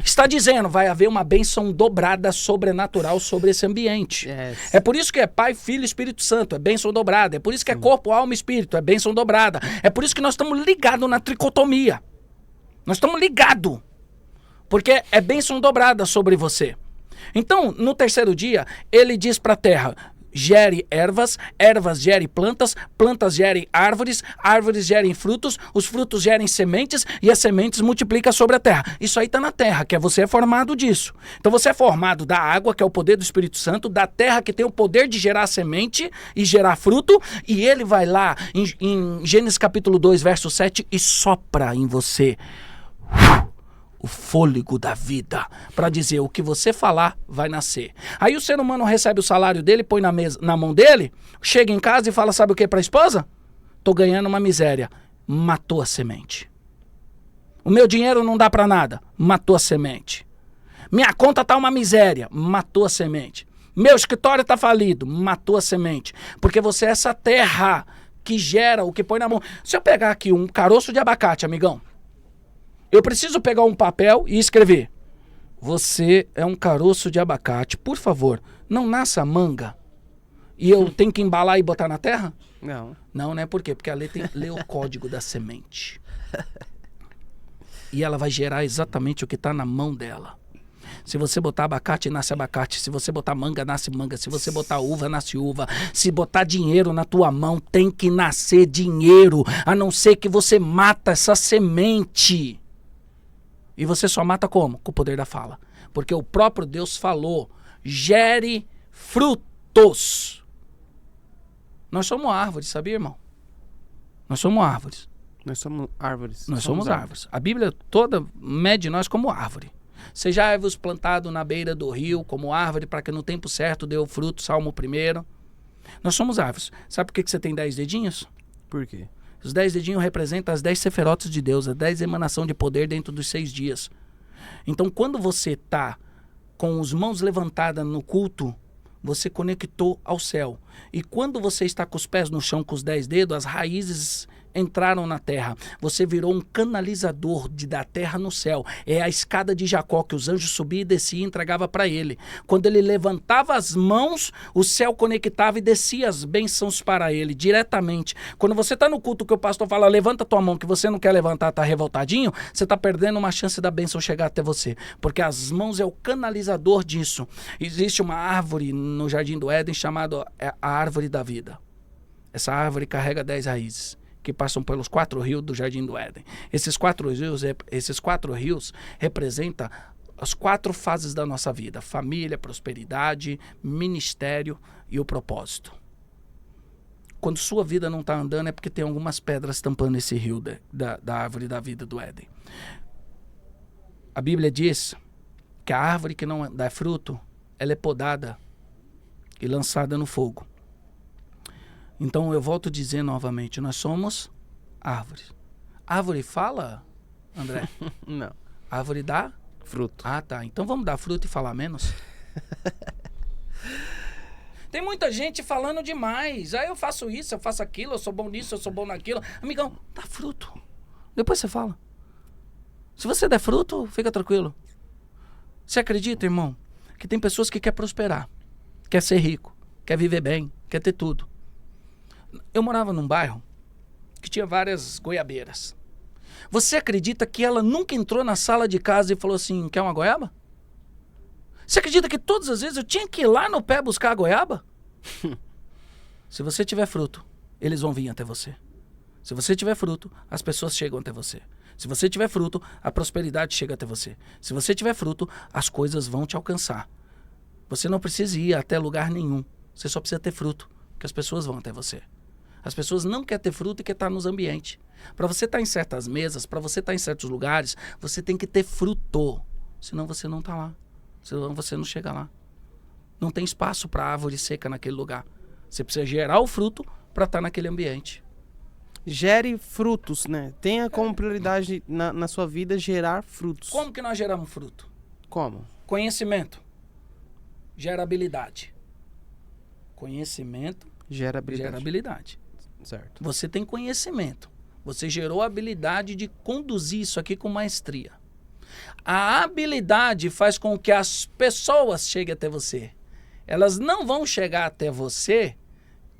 está dizendo, vai haver uma bênção dobrada sobrenatural sobre esse ambiente. Yes. É por isso que é Pai, Filho e Espírito Santo, é bênção dobrada. É por isso que é corpo, alma e espírito, é bênção dobrada. É por isso que nós estamos ligados na tricotomia. Nós estamos ligados. Porque é bênção dobrada sobre você. Então, no 3º dia, ele diz para a terra, gere ervas, ervas gerem plantas, plantas gerem árvores, árvores gerem frutos, os frutos gerem sementes e as sementes multiplicam sobre a terra. Isso aí está na terra, que você é formado disso. Então você é formado da água, que é o poder do Espírito Santo, da terra, que tem o poder de gerar semente e gerar fruto, e ele vai lá em Gênesis capítulo 2, verso 7, e sopra em você o fôlego da vida, para dizer o que você falar vai nascer. Aí o ser humano recebe o salário dele, põe na mão dele, chega em casa e fala, sabe o que para a esposa? Tô ganhando uma miséria. Matou a semente. O meu dinheiro não dá para nada. Matou a semente. Minha conta tá uma miséria. Matou a semente. Meu escritório tá falido. Matou a semente. Porque você é essa terra que gera o que põe na mão. Se eu pegar aqui um caroço de abacate, amigão, eu preciso pegar um papel e escrever. Você é um caroço de abacate. Por favor, não nasça manga. E eu tenho que embalar e botar na terra? Não. Não, né? Por quê? Porque a lei lê o código da semente. E ela vai gerar exatamente o que está na mão dela. Se você botar abacate, nasce abacate. Se você botar manga, nasce manga. Se você botar uva, nasce uva. Se botar dinheiro na tua mão, tem que nascer dinheiro. A não ser que você mata essa semente. E você só mata como? Com o poder da fala. Porque o próprio Deus falou, gere frutos. Nós somos árvores, sabia, irmão? Nós somos árvores. Nós somos árvores. Nós somos árvores. A Bíblia toda mede nós como árvore. Sejai-vos plantado na beira do rio como árvore para que no tempo certo dê o fruto, Salmo 1. Nós somos árvores. Sabe por que você tem 10 dedinhos? Por quê? Os 10 dedinhos representam as 10 seferotes de Deus, as 10 emanações de poder dentro dos 6 dias. Então, quando você está com as mãos levantadas no culto, você conectou ao céu. E quando você está com os pés no chão, com os 10 dedos, as raízes entraram na terra. Você virou um canalizador da terra no céu. É a escada de Jacó que os anjos subiam e desciam e entregavam para ele. Quando ele levantava as mãos, o céu conectava e descia as bênçãos para ele diretamente. Quando você está no culto que o pastor fala, levanta tua mão, que você não quer levantar, está revoltadinho, você está perdendo uma chance da bênção chegar até você. Porque as mãos é o canalizador disso. Existe uma árvore no Jardim do Éden chamada a árvore da vida. Essa árvore carrega 10 raízes que passam pelos 4 rios do Jardim do Éden. Esses 4 rios representam as 4 fases da nossa vida: família, prosperidade, ministério e o propósito. Quando sua vida não está andando é porque tem algumas pedras tampando esse rio da árvore da vida do Éden. A Bíblia diz que a árvore que não dá fruto, ela é podada e lançada no fogo. Então eu volto a dizer novamente, nós somos árvores. Árvore fala, André? Não. Árvore dá? Fruto. Ah, tá. Então vamos dar fruto e falar menos? Tem muita gente falando demais. Ah, eu faço isso, eu faço aquilo, eu sou bom nisso, eu sou bom naquilo. Amigão, dá fruto. Depois você fala. Se você der fruto, fica tranquilo. Você acredita, irmão, que tem pessoas que querem prosperar, quer ser rico, quer viver bem, quer ter tudo. Eu morava num bairro que tinha várias goiabeiras. Você acredita que ela nunca entrou na sala de casa e falou assim, quer uma goiaba? Você acredita que todas as vezes eu tinha que ir lá no pé buscar a goiaba? Se você tiver fruto, eles vão vir até você. Se você tiver fruto, as pessoas chegam até você. Se você tiver fruto, a prosperidade chega até você. Se você tiver fruto, as coisas vão te alcançar. Você não precisa ir até lugar nenhum. Você só precisa ter fruto, que as pessoas vão até você. As pessoas não querem ter fruto e querem estar nos ambientes. Para você estar em certas mesas, para você estar em certos lugares, você tem que ter fruto. Senão você não está lá. Senão você não chega lá. Não tem espaço para árvore seca naquele lugar. Você precisa gerar o fruto para estar naquele ambiente. Gere frutos, né? Tenha como prioridade na sua vida gerar frutos. Como que nós geramos fruto? Como? Conhecimento. Gera habilidade. Conhecimento Gera habilidade. gera habilidade. Certo. Você tem conhecimento. Você gerou a habilidade de conduzir isso aqui com maestria. A habilidade faz com que as pessoas cheguem até você. Elas não vão chegar até você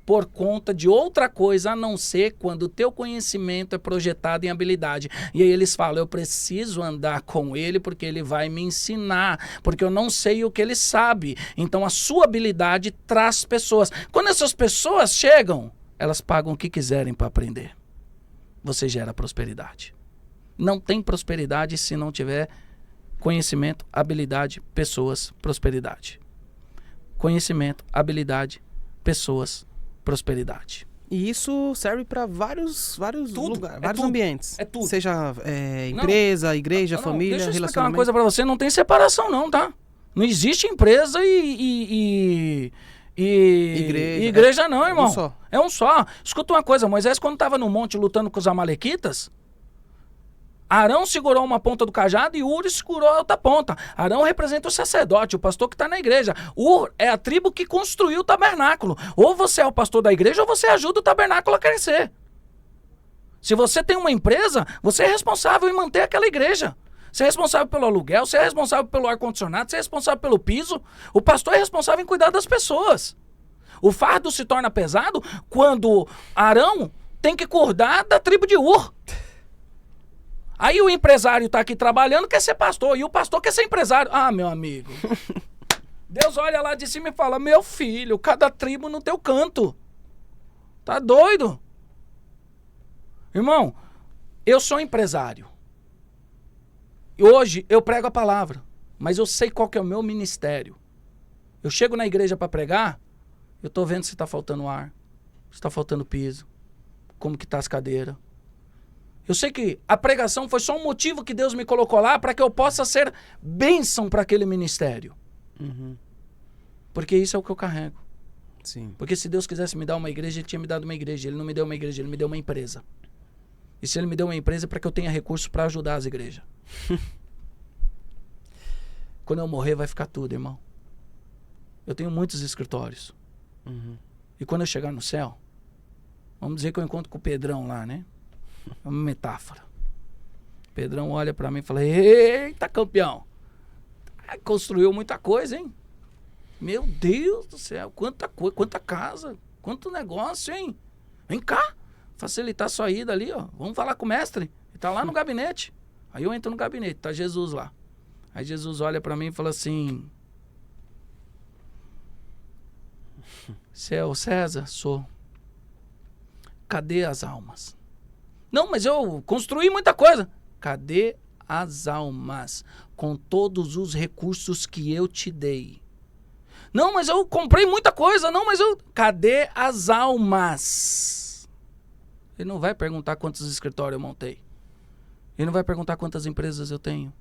por conta de outra coisa, a não ser quando o teu conhecimento é projetado em habilidade. E aí eles falam, eu preciso andar com ele porque ele vai me ensinar, porque eu não sei o que ele sabe. Então a sua habilidade traz pessoas. Quando essas pessoas chegam, elas pagam o que quiserem para aprender. Você gera prosperidade. Não tem prosperidade se não tiver conhecimento, habilidade, pessoas, prosperidade. Conhecimento, habilidade, pessoas, prosperidade. E isso serve para vários lugares, vários tudo. ambientes. É tudo. Seja empresa, igreja, família, deixa eu explicar relacionamento. uma coisa para você, não tem separação não, tá? Não existe empresa e igreja não, irmão. Um só. É um só. Escuta uma coisa, Moisés quando estava no monte lutando com os amalequitas, Arão segurou uma ponta do cajado e Ur segurou a outra ponta. Arão representa o sacerdote, o pastor que está na igreja. Ur é a tribo que construiu o tabernáculo. Ou você é o pastor da igreja ou você ajuda o tabernáculo a crescer. Se você tem uma empresa, você é responsável em manter aquela igreja. Você é responsável pelo aluguel, você é responsável pelo ar-condicionado, você é responsável pelo piso. O pastor é responsável em cuidar das pessoas. O fardo se torna pesado quando Arão tem que cuidar da tribo de Ur. Aí o empresário está aqui trabalhando, quer ser pastor, e o pastor quer ser empresário. Ah, meu amigo. Deus olha lá de cima e fala, meu filho, cada tribo no teu canto. Tá doido? Irmão, eu sou empresário. E hoje eu prego a palavra. Mas eu sei qual que é o meu ministério. Eu chego na igreja para pregar, eu tô vendo se tá faltando ar, se tá faltando piso, como que tá as cadeiras. Eu sei que a pregação foi só um motivo que Deus me colocou lá para que eu possa ser bênção para aquele ministério. Uhum. Porque isso é o que eu carrego. Sim. Porque se Deus quisesse me dar uma igreja, Ele tinha me dado uma igreja. Ele não me deu uma igreja, Ele me deu uma empresa. E se Ele me deu uma empresa é para que eu tenha recursos para ajudar as igrejas. Quando eu morrer vai ficar tudo, irmão. Eu tenho muitos escritórios. Uhum. E quando eu chegar no céu, vamos dizer que eu encontro com o Pedrão lá, né? É uma metáfora. O Pedrão olha pra mim e fala: eita, campeão, construiu muita coisa, hein? Meu Deus do céu, quanta coisa, quanta casa, quanto negócio, hein? Vem cá, facilitar a sua ida ali, ó. Vamos falar com o mestre. Ele tá lá no gabinete. Aí eu entro no gabinete, tá Jesus lá. Aí Jesus olha pra mim e fala assim: você é o César? Sou. Cadê as almas? Não, mas eu construí muita coisa. Cadê as almas? Com todos os recursos que eu te dei. Não, mas eu comprei muita coisa. Não, mas eu... Cadê as almas? Ele não vai perguntar quantos escritórios eu montei. Ele não vai perguntar quantas empresas eu tenho.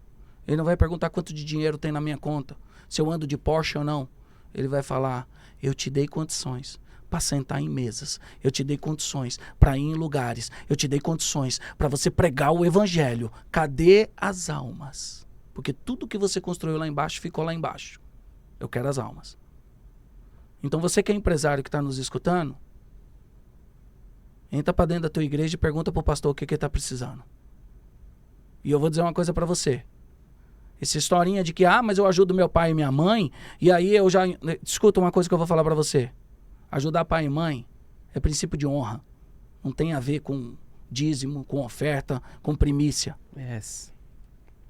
Ele não vai perguntar quanto de dinheiro tem na minha conta. Se eu ando de Porsche ou não. Ele vai falar: eu te dei condições para sentar em mesas. Eu te dei condições para ir em lugares. Eu te dei condições para você pregar o evangelho. Cadê as almas? Porque tudo que você construiu lá embaixo ficou lá embaixo. Eu quero as almas. Então você que é empresário que está nos escutando, entra para dentro da tua igreja e pergunta para o pastor o que ele está precisando. E eu vou dizer uma coisa para você. Essa historinha de que, mas eu ajudo meu pai e minha mãe, e aí eu já... Escuta uma coisa que eu vou falar para você. Ajudar pai e mãe é princípio de honra. Não tem a ver com dízimo, com oferta, com primícia. Yes.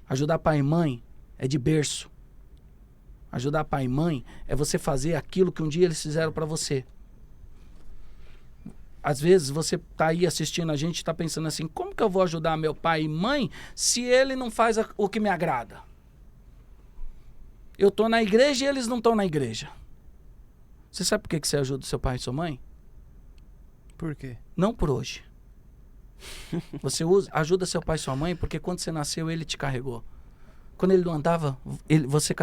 Ajudar pai e mãe é de berço. Ajudar pai e mãe é você fazer aquilo que um dia eles fizeram para você. Às vezes você tá aí assistindo a gente e tá pensando assim: como que eu vou ajudar meu pai e mãe se ele não faz o que me agrada? Eu tô na igreja e eles não estão na igreja. Você sabe por que você ajuda seu pai e sua mãe? Por quê? Não por hoje. Você ajuda seu pai e sua mãe porque quando você nasceu ele te carregou. Quando ele não andava, você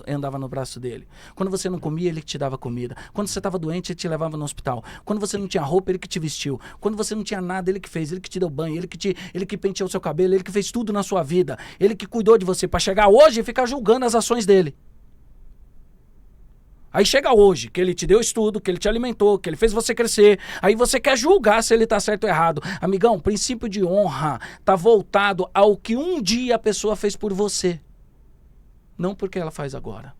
andava no braço dele. Quando você não comia, ele que te dava comida. Quando você estava doente, ele te levava no hospital. Quando você não tinha roupa, ele que te vestiu. Quando você não tinha nada, ele que fez. Ele que te deu banho, ele que penteou o seu cabelo, ele que fez tudo na sua vida. Ele que cuidou de você para chegar hoje e ficar julgando as ações dele. Aí chega hoje, que ele te deu estudo, que ele te alimentou, que ele fez você crescer. Aí você quer julgar se ele tá certo ou errado. Amigão, o princípio de honra tá voltado ao que um dia a pessoa fez por você. Não porque ela faz agora.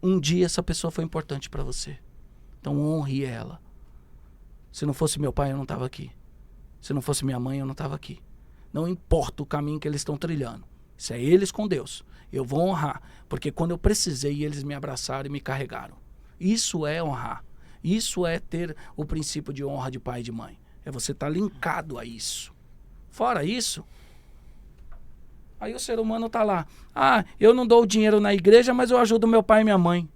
Um dia essa pessoa foi importante para você. Então honre ela. Se não fosse meu pai, eu não tava aqui. Se não fosse minha mãe, eu não tava aqui. Não importa o caminho que eles estão trilhando. Isso é eles com Deus. Eu vou honrar, porque quando eu precisei, eles me abraçaram e me carregaram. Isso é honrar. Isso é ter o princípio de honra de pai e de mãe. É você estar linkado a isso. Fora isso, aí o ser humano tá lá. Eu não dou dinheiro na igreja, mas eu ajudo meu pai e minha mãe.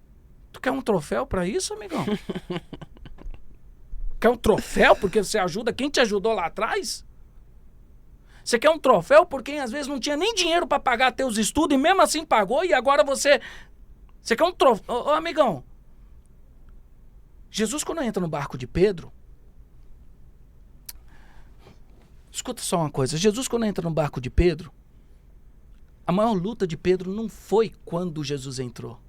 Tu quer um troféu pra isso, amigão? Quer um troféu porque você ajuda quem te ajudou lá atrás? Você quer um troféu por quem às vezes não tinha nem dinheiro para pagar teus estudos e mesmo assim pagou e agora você quer um troféu? Ô, amigão, Jesus quando entra no barco de Pedro, escuta só uma coisa, Jesus quando entra no barco de Pedro, a maior luta de Pedro não foi quando Jesus entrou.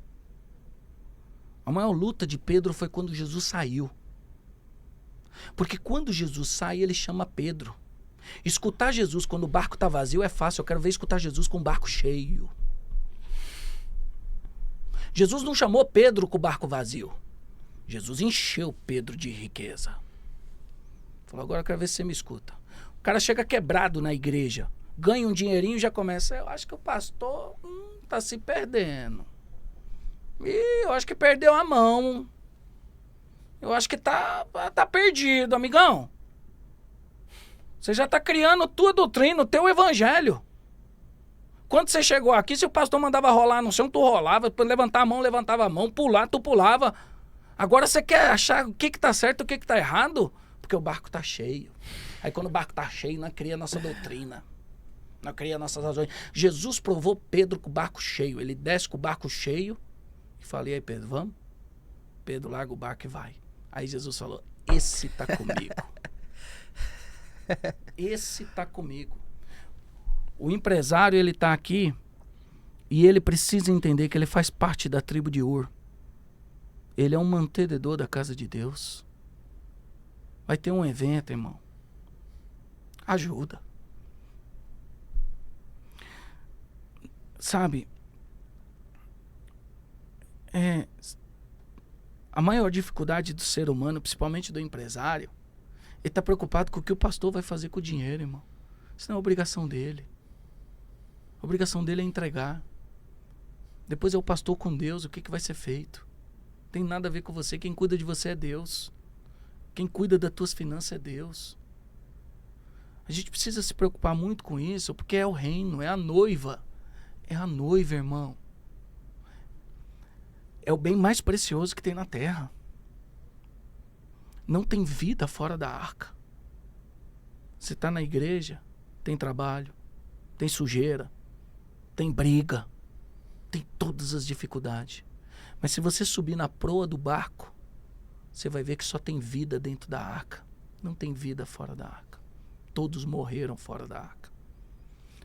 A maior luta de Pedro foi quando Jesus saiu. Porque quando Jesus sai, ele chama Pedro. Escutar Jesus quando o barco está vazio é fácil. Eu quero ver escutar Jesus com o barco cheio. Jesus não chamou Pedro com o barco vazio. Jesus encheu Pedro de riqueza. Falou: agora eu quero ver se você me escuta. O cara chega quebrado na igreja, ganha um dinheirinho e já começa: eu acho que o pastor tá se perdendo. Eu acho que perdeu a mão. Eu acho que tá perdido, amigão. Você já está criando tua doutrina, o teu evangelho. Quando você chegou aqui, se o pastor mandava rolar no chão, tu rolava, levantar a mão, levantava a mão, pular, tu pulava. Agora você quer achar o que tá certo e o que tá errado? Porque o barco tá cheio. Aí quando o barco tá cheio, nós cria a nossa doutrina. Nós cria nossas razões. Jesus provou Pedro com o barco cheio. Ele desce com o barco cheio e fala, e aí Pedro, vamos? Pedro larga o barco e vai. Aí Jesus falou, esse tá comigo. Esse tá comigo. O empresário, ele tá aqui e ele precisa entender que ele faz parte da tribo de Ur. Ele é um mantenedor da casa de Deus. Vai ter um evento, irmão. Ajuda. Sabe, a maior dificuldade do ser humano, principalmente do empresário, ele está preocupado com o que o pastor vai fazer com o dinheiro, irmão. Isso não é obrigação dele. A obrigação dele é entregar. Depois é o pastor com Deus, o que vai ser feito. Não tem nada a ver com você. Quem cuida de você é Deus. Quem cuida das tuas finanças é Deus. A gente precisa se preocupar muito com isso, porque é o reino, é a noiva. É a noiva, irmão. É o bem mais precioso que tem na terra. Não tem vida fora da arca. Você está na igreja, tem trabalho, tem sujeira, tem briga, tem todas as dificuldades. Mas se você subir na proa do barco, você vai ver que só tem vida dentro da arca. Não tem vida fora da arca. Todos morreram fora da arca.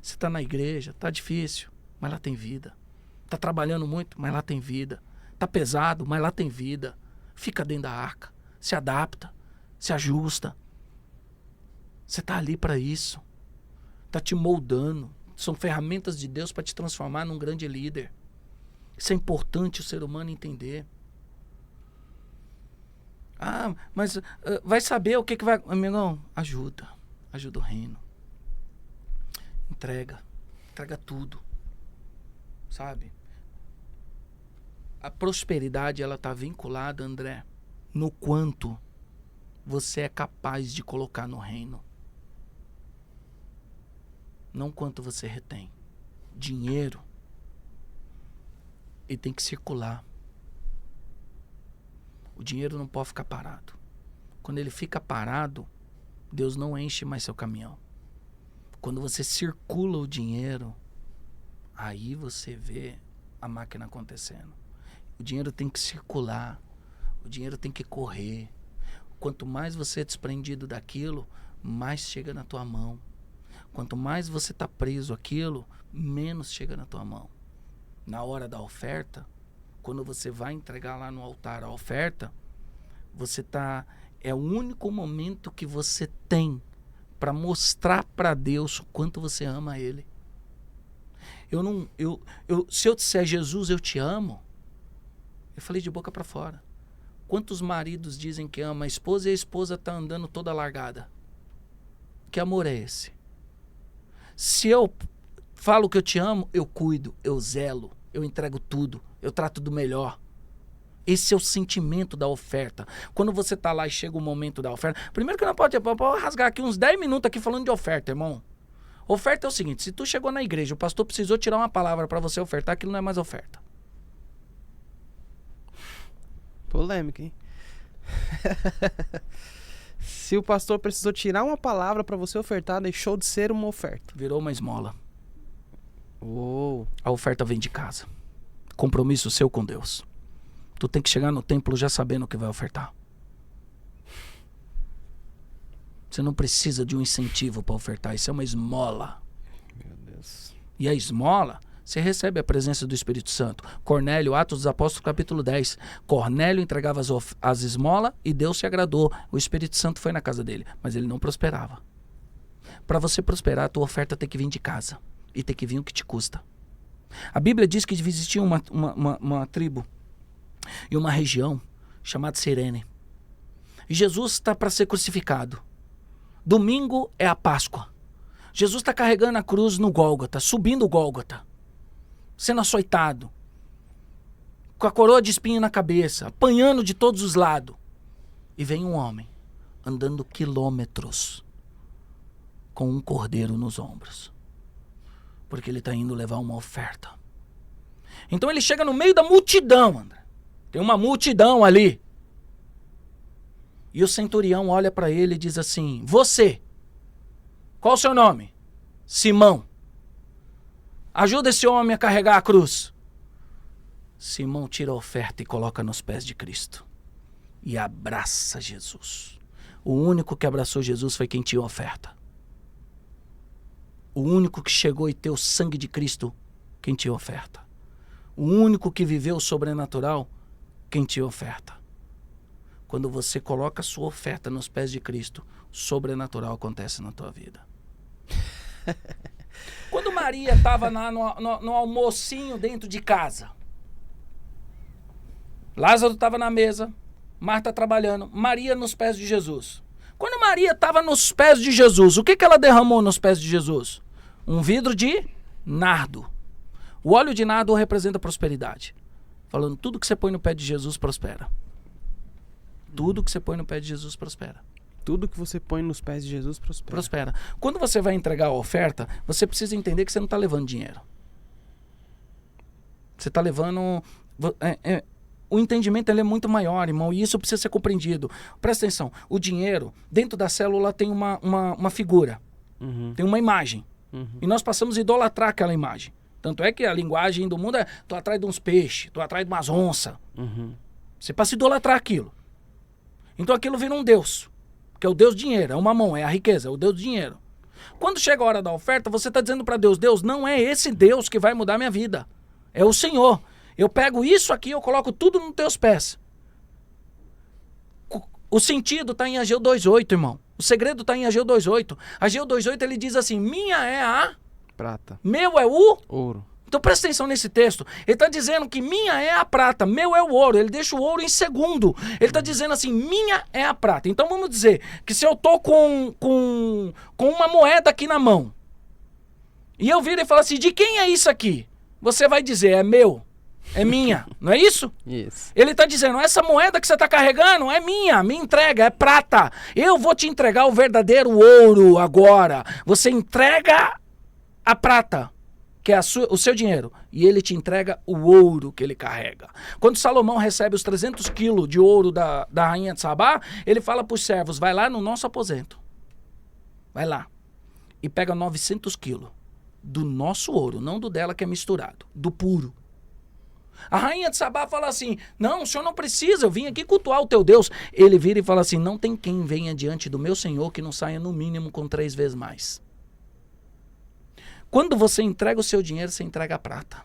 Você está na igreja, está difícil, mas lá tem vida. Está trabalhando muito, mas lá tem vida. Está pesado, mas lá tem vida. Fica dentro da arca. Se adapta, se ajusta. Você está ali para isso. Está te moldando. São ferramentas de Deus para te transformar num grande líder. Isso é importante o ser humano entender. Ah, mas vai saber o que vai... Amigão, ajuda. Ajuda o reino. Entrega. Entrega tudo. Sabe? A prosperidade, ela está vinculada, André, no quanto você é capaz de colocar no reino. Não quanto você retém. Dinheiro, ele tem que circular. O dinheiro não pode ficar parado. Quando ele fica parado, Deus não enche mais seu caminhão. Quando você circula o dinheiro, aí você vê a máquina acontecendo. O dinheiro tem que circular. O dinheiro tem que correr. Quanto mais você é desprendido daquilo, mais chega na tua mão. Quanto mais você está preso àquilo, menos chega na tua mão. Na hora da oferta, quando você vai entregar lá no altar a oferta, você tá... É o único momento que você tem para mostrar para Deus o quanto você ama Ele. Se eu disser, Jesus, eu te amo, eu falei de boca para fora. Quantos maridos dizem que ama a esposa e a esposa está andando toda largada? Que amor é esse? Se eu falo que eu te amo, eu cuido, eu zelo, eu entrego tudo, eu trato do melhor. Esse é o sentimento da oferta. Quando você está lá e chega o momento da oferta... Primeiro que não pode rasgar aqui uns 10 minutos aqui falando de oferta, irmão. Oferta é o seguinte, se tu chegou na igreja, o pastor precisou tirar uma palavra para você ofertar, aquilo não é mais oferta. Polêmica, hein? Se o pastor precisou tirar uma palavra para você ofertar, deixou de ser uma oferta. Virou uma esmola. Uou. A oferta vem de casa. Compromisso seu com Deus. Tu tem que chegar no templo já sabendo o que vai ofertar. Você não precisa de um incentivo para ofertar. Isso é uma esmola. Meu Deus. E a esmola, você recebe a presença do Espírito Santo. Cornélio, Atos dos Apóstolos, capítulo 10. Cornélio entregava as esmolas e Deus se agradou. O Espírito Santo foi na casa dele, mas ele não prosperava. Para você prosperar, a tua oferta tem que vir de casa. E tem que vir o que te custa. A Bíblia diz que existia uma tribo e uma região chamada Cirene. E Jesus está para ser crucificado. Domingo é a Páscoa. Jesus está carregando a cruz no Gólgota, subindo o Gólgota, sendo açoitado, com a coroa de espinho na cabeça, apanhando de todos os lados. E vem um homem, andando quilômetros, com um cordeiro nos ombros. Porque ele está indo levar uma oferta. Então ele chega no meio da multidão, André. Tem uma multidão ali. E o centurião olha para ele e diz assim: você, qual o seu nome? Simão. Ajuda esse homem a carregar a cruz. Simão tira a oferta e coloca nos pés de Cristo. E abraça Jesus. O único que abraçou Jesus foi quem tinha oferta. O único que chegou e teve o sangue de Cristo, quem tinha oferta. O único que viveu o sobrenatural, quem tinha oferta. Quando você coloca a sua oferta nos pés de Cristo, o sobrenatural acontece na tua vida. Quando Maria estava no almocinho dentro de casa, Lázaro estava na mesa, Marta trabalhando, Maria nos pés de Jesus. Quando Maria estava nos pés de Jesus, o que ela derramou nos pés de Jesus? Um vidro de nardo. O óleo de nardo representa prosperidade. Falando, tudo que você põe no pé de Jesus prospera. Tudo que você põe no pé de Jesus prospera. Tudo que você põe nos pés de Jesus prospera. Prospera. Quando você vai entregar a oferta, você precisa entender que você não está levando dinheiro. Você está levando... O entendimento ele é muito maior, irmão, e isso precisa ser compreendido. Presta atenção, o dinheiro, dentro da célula tem uma figura, tem uma imagem. E nós passamos a idolatrar aquela imagem. Tanto é que a linguagem do mundo é: tô atrás de uns peixes, tô atrás de umas onças. Você passa a idolatrar aquilo. Então aquilo vira um Deus, que é o Deus dinheiro, é o mamão, é a riqueza, é o Deus dinheiro. Quando chega a hora da oferta, você está dizendo para Deus: Deus, não é esse Deus que vai mudar minha vida, é o Senhor. Eu pego isso aqui, eu coloco tudo nos teus pés. O sentido está em Ageu 2:8, irmão. O segredo está em Ageu 2:8. Ageu 2:8 ele diz assim: minha é a prata, meu é o ouro. Então presta atenção nesse texto. Ele está dizendo que minha é a prata, meu é o ouro. Ele deixa o ouro em segundo. Ele está dizendo assim: minha é a prata. Então vamos dizer que se eu estou com uma moeda aqui na mão, e eu viro e falo assim: de quem é isso aqui? Você vai dizer: é meu. É minha, não é isso? Isso. Ele está dizendo: essa moeda que você está carregando é minha, me entrega, é prata. Eu vou te entregar o verdadeiro ouro agora. Você entrega a prata, que é o seu dinheiro, e ele te entrega o ouro que ele carrega. Quando Salomão recebe os 300 quilos de ouro da rainha de Sabá, ele fala para os servos: vai lá no nosso aposento. Vai lá. E pega 900 quilos do nosso ouro, não do dela que é misturado, do puro. A rainha de Sabá fala assim: não, o senhor não precisa, eu vim aqui cultuar o teu Deus. Ele vira e fala assim: não tem quem venha diante do meu Senhor que não saia no mínimo com 3 vezes mais. Quando você entrega o seu dinheiro, você entrega a prata.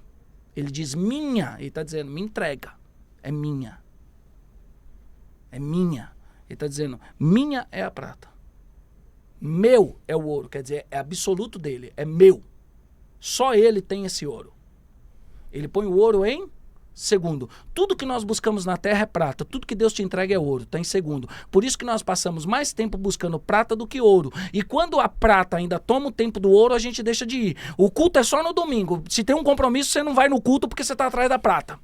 Ele diz: minha. Ele está dizendo: me entrega. É minha. É minha. Ele está dizendo: minha é a prata. Meu é o ouro. Quer dizer, é absoluto dele. É meu. Só ele tem esse ouro. Ele põe o ouro em segundo. Tudo que nós buscamos na terra é prata. Tudo que Deus te entrega é ouro. Está em segundo. Por isso que nós passamos mais tempo buscando prata do que ouro. E quando a prata ainda toma o tempo do ouro, a gente deixa de ir. O culto é só no domingo. Se tem um compromisso, você não vai no culto porque você está atrás da prata.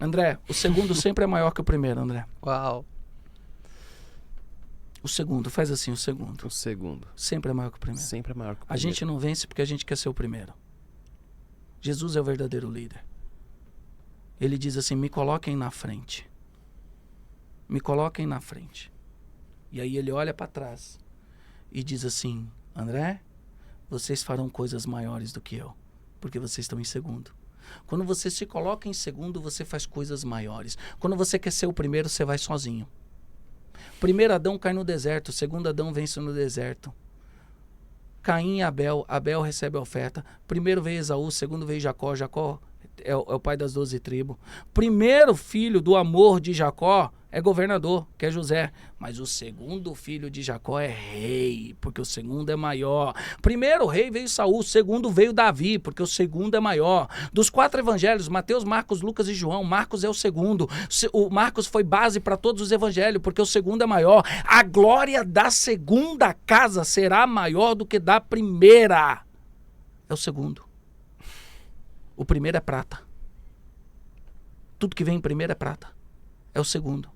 André, o segundo sempre é maior que o primeiro, André. Uau. O segundo, faz assim, o segundo. O segundo. Sempre é maior que o primeiro. Sempre é maior que o A primeiro. gente não vence porque a gente quer ser o primeiro. Jesus é o verdadeiro líder. Ele diz assim: me coloquem na frente. Me coloquem na frente. E aí ele olha para trás e diz assim: André, vocês farão coisas maiores do que eu, porque vocês estão em segundo. Quando você se coloca em segundo, você faz coisas maiores. Quando você quer ser o primeiro, você vai sozinho. Primeiro Adão cai no deserto, segundo Adão vence no deserto. Caim e Abel, Abel recebe a oferta. Primeiro veio Esaú, segundo veio Jacó, Jacó é o pai das 12 tribos. Primeiro filho do amor de Jacó é governador, que é José. Mas o segundo filho de Jacó é rei, porque o segundo é maior. Primeiro rei veio Saul, segundo veio Davi, porque o segundo é maior. Dos 4 evangelhos, Mateus, Marcos, Lucas e João, Marcos é o segundo. O Marcos foi base para todos os evangelhos, porque o segundo é maior. A glória da segunda casa será maior do que da primeira. É o segundo. O primeiro é prata. Tudo que vem em primeiro é prata. É o segundo.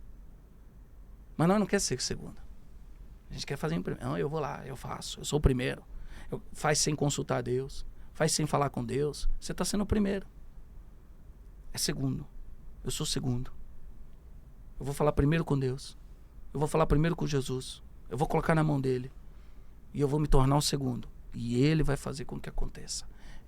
Mas nós não queremos ser o segundo. A gente quer fazer em primeiro. Não, eu vou lá, eu faço. Eu sou o primeiro. Faz sem consultar Deus. Faz sem falar com Deus. Você está sendo o primeiro. É segundo. Eu sou o segundo. Eu vou falar primeiro com Deus. Eu vou falar primeiro com Jesus. Eu vou colocar na mão dele. E eu vou me tornar o segundo. E ele vai fazer com que aconteça.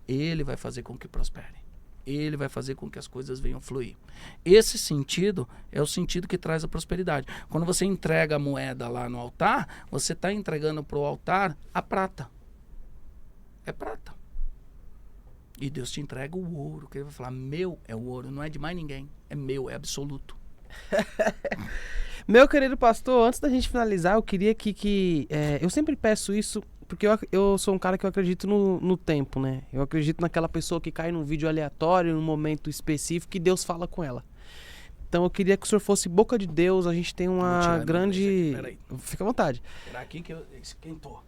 Ele vai fazer com que prospere. Ele vai fazer com que as coisas venham fluir. Esse sentido é o sentido que traz a prosperidade. Quando você entrega a moeda lá no altar, você está entregando para o altar a prata. É prata. E Deus te entrega o ouro. Que ele vai falar, meu é o ouro, não é de mais ninguém. É meu, é absoluto. Meu querido pastor, antes da gente finalizar, eu queria que eu sempre peço isso, porque eu sou um cara que eu acredito no tempo, né? Eu acredito naquela pessoa que cai num vídeo aleatório, num momento específico, e Deus fala com ela. Então eu queria que o senhor fosse boca de Deus, a gente tem uma grande... Fica à vontade. Será aqui que eu esquentou.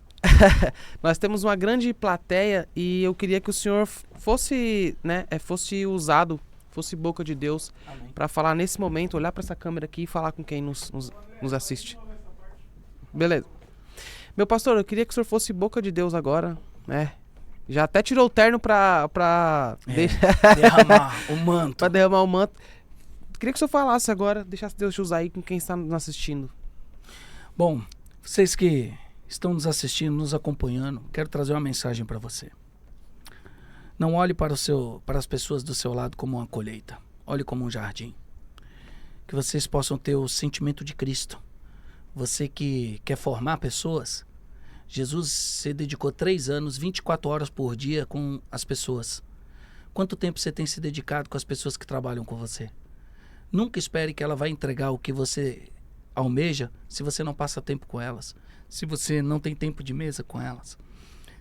Nós temos uma grande plateia e eu queria que o senhor fosse, né, fosse usado, fosse boca de Deus para falar nesse momento, olhar para essa câmera aqui e falar com quem nos assiste. Beleza. Meu pastor, eu queria que o senhor fosse boca de Deus agora, né? Já até tirou o terno para derramar o manto. Para derramar o manto. Queria que o senhor falasse agora, deixasse Deus te usar aí com quem está nos assistindo. Bom, vocês que estão nos assistindo, nos acompanhando, quero trazer uma mensagem para você. Não olhe para as pessoas do seu lado como uma colheita. Olhe como um jardim. Que vocês possam ter o sentimento de Cristo. Você que quer formar pessoas, Jesus se dedicou 3 anos, 24 horas por dia com as pessoas. Quanto tempo você tem se dedicado com as pessoas que trabalham com você? Nunca espere que ela vai entregar o que você almeja se você não passa tempo com elas. Se você não tem tempo de mesa com elas.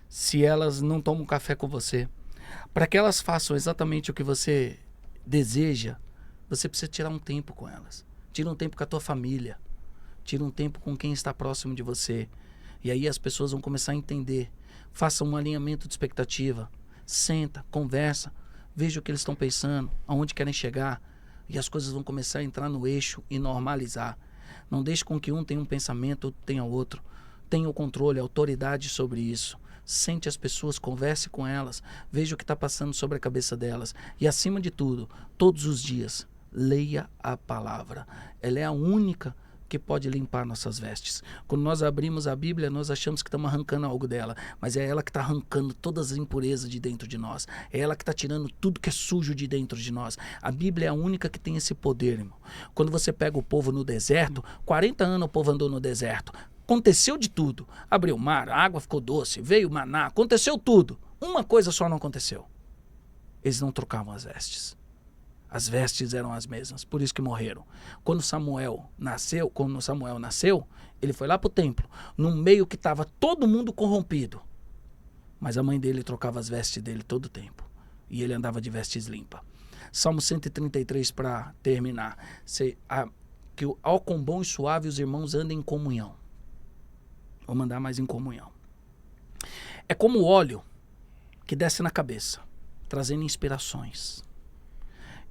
Se elas não tomam café com você. Para que elas façam exatamente o que você deseja, você precisa tirar um tempo com elas. Tira um tempo com a tua família. Tira um tempo com quem está próximo de você. E aí as pessoas vão começar a entender. Faça um alinhamento de expectativa. Senta, conversa. Veja o que eles estão pensando, aonde querem chegar. E as coisas vão começar a entrar no eixo e normalizar. Não deixe com que um tenha um pensamento, outro tenha outro. Tenha o controle, a autoridade sobre isso. Sente as pessoas, converse com elas. Veja o que está passando sobre a cabeça delas. E acima de tudo, todos os dias, leia a palavra. Ela é a única que pode limpar nossas vestes. Quando nós abrimos a Bíblia, nós achamos que estamos arrancando algo dela, mas é ela que está arrancando todas as impurezas de dentro de nós. É ela que está tirando tudo que é sujo de dentro de nós. A Bíblia é a única que tem esse poder, irmão. Quando você pega o povo no deserto, 40 anos o povo andou no deserto. Aconteceu de tudo. Abriu o mar, a água ficou doce, veio o maná, aconteceu tudo. Uma coisa só não aconteceu. Eles não trocavam as vestes. As vestes eram as mesmas, por isso que morreram. Quando Samuel nasceu, ele foi lá para o templo, num meio que estava todo mundo corrompido. Mas a mãe dele trocava as vestes dele todo o tempo. E ele andava de vestes limpas. Salmo 133 para terminar. Que ao quão bom e suave os irmãos andem em comunhão. Vamos andar mais em comunhão. É como o óleo que desce na cabeça, trazendo inspirações.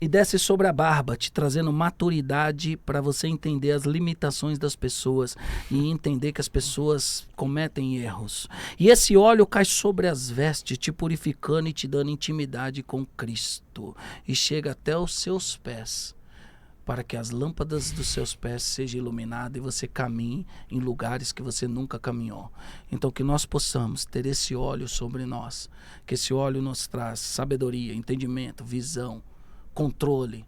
E desce sobre a barba, te trazendo maturidade para você entender as limitações das pessoas e entender que as pessoas cometem erros. E esse óleo cai sobre as vestes, te purificando e te dando intimidade com Cristo. E chega até os seus pés, para que as lâmpadas dos seus pés sejam iluminadas e você caminhe em lugares que você nunca caminhou. Então que nós possamos ter esse óleo sobre nós, que esse óleo nos traz sabedoria, entendimento, visão, controle,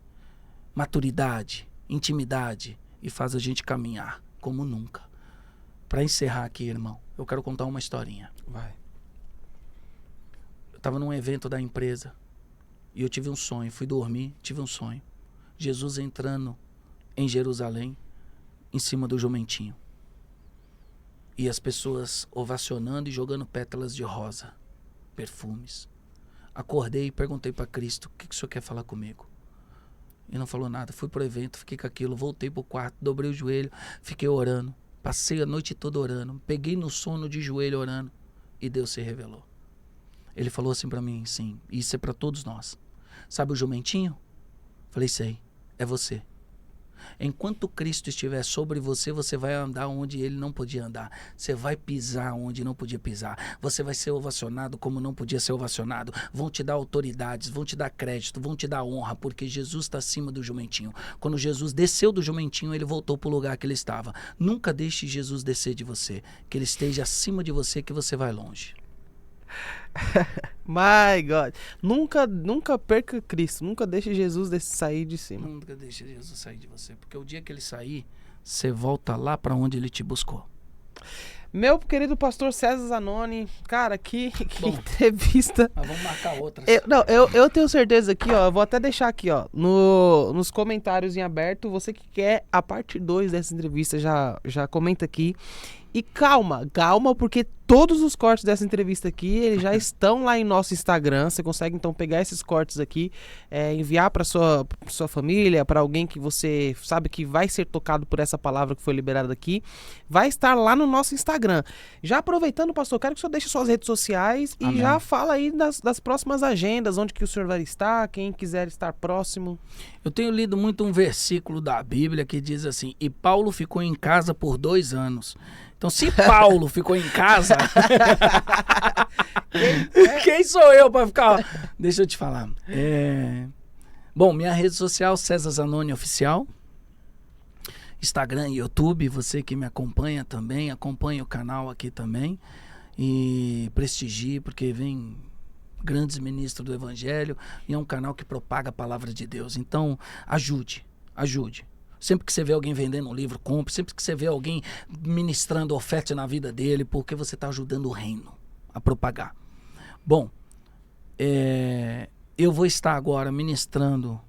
maturidade, intimidade e faz a gente caminhar como nunca. Para encerrar aqui, irmão, eu quero contar uma historinha. Vai. Eu estava num evento da empresa e eu tive um sonho, fui dormir, tive um sonho. Jesus entrando em Jerusalém em cima do jumentinho. E as pessoas ovacionando e jogando pétalas de rosa, perfumes. Acordei e perguntei para Cristo, o que o senhor quer falar comigo? E não falou nada. Fui pro evento, fiquei com aquilo, voltei pro quarto, dobrei o joelho, fiquei orando. Passei a noite toda orando, peguei no sono de joelho orando e Deus se revelou. Ele falou assim para mim, sim, isso é para todos nós. Sabe o jumentinho? Falei, sei, é você. Enquanto Cristo estiver sobre você, você vai andar onde ele não podia andar. Você vai pisar onde não podia pisar. Você vai ser ovacionado como não podia ser ovacionado. Vão te dar autoridades, vão te dar crédito, vão te dar honra, porque Jesus está acima do jumentinho. Quando Jesus desceu do jumentinho, ele voltou para o lugar que ele estava. Nunca deixe Jesus descer de você. Que ele esteja acima de você, que você vai longe. My God. Nunca perca Cristo. Nunca deixe Jesus sair de cima. Nunca deixe Jesus sair de você. Porque o dia que ele sair, você volta lá para onde ele te buscou. Meu querido pastor César Zanoni, cara, que entrevista. Mas vamos marcar outras. Eu tenho certeza aqui, ó, eu vou até deixar aqui, ó, nos comentários em aberto, você que quer a parte 2 dessa entrevista, já comenta aqui. E calma, porque todos os cortes dessa entrevista aqui, eles já estão lá em nosso Instagram. Você consegue então pegar esses cortes aqui, enviar para sua família, para alguém que você sabe que vai ser tocado por essa palavra que foi liberada aqui. Vai estar lá no nosso Instagram. Já aproveitando, pastor, quero que o senhor deixe suas redes sociais e já fala aí das próximas agendas, onde que o senhor vai estar, quem quiser estar próximo. Eu tenho lido muito um versículo da Bíblia que diz assim: e Paulo ficou em casa por 2 anos. Então, se Paulo ficou em casa, quem sou eu para ficar? Deixa eu te falar. Bom, minha rede social, César Zanoni Oficial. Instagram e YouTube, você que me acompanha também, acompanha o canal aqui também. E prestigie, porque vem grandes ministros do Evangelho e é um canal que propaga a palavra de Deus. Então, ajude. Sempre que você vê alguém vendendo um livro, compre. Sempre que você vê alguém ministrando oferta na vida dele, porque você está ajudando o reino a propagar. Bom, eu vou estar agora ministrando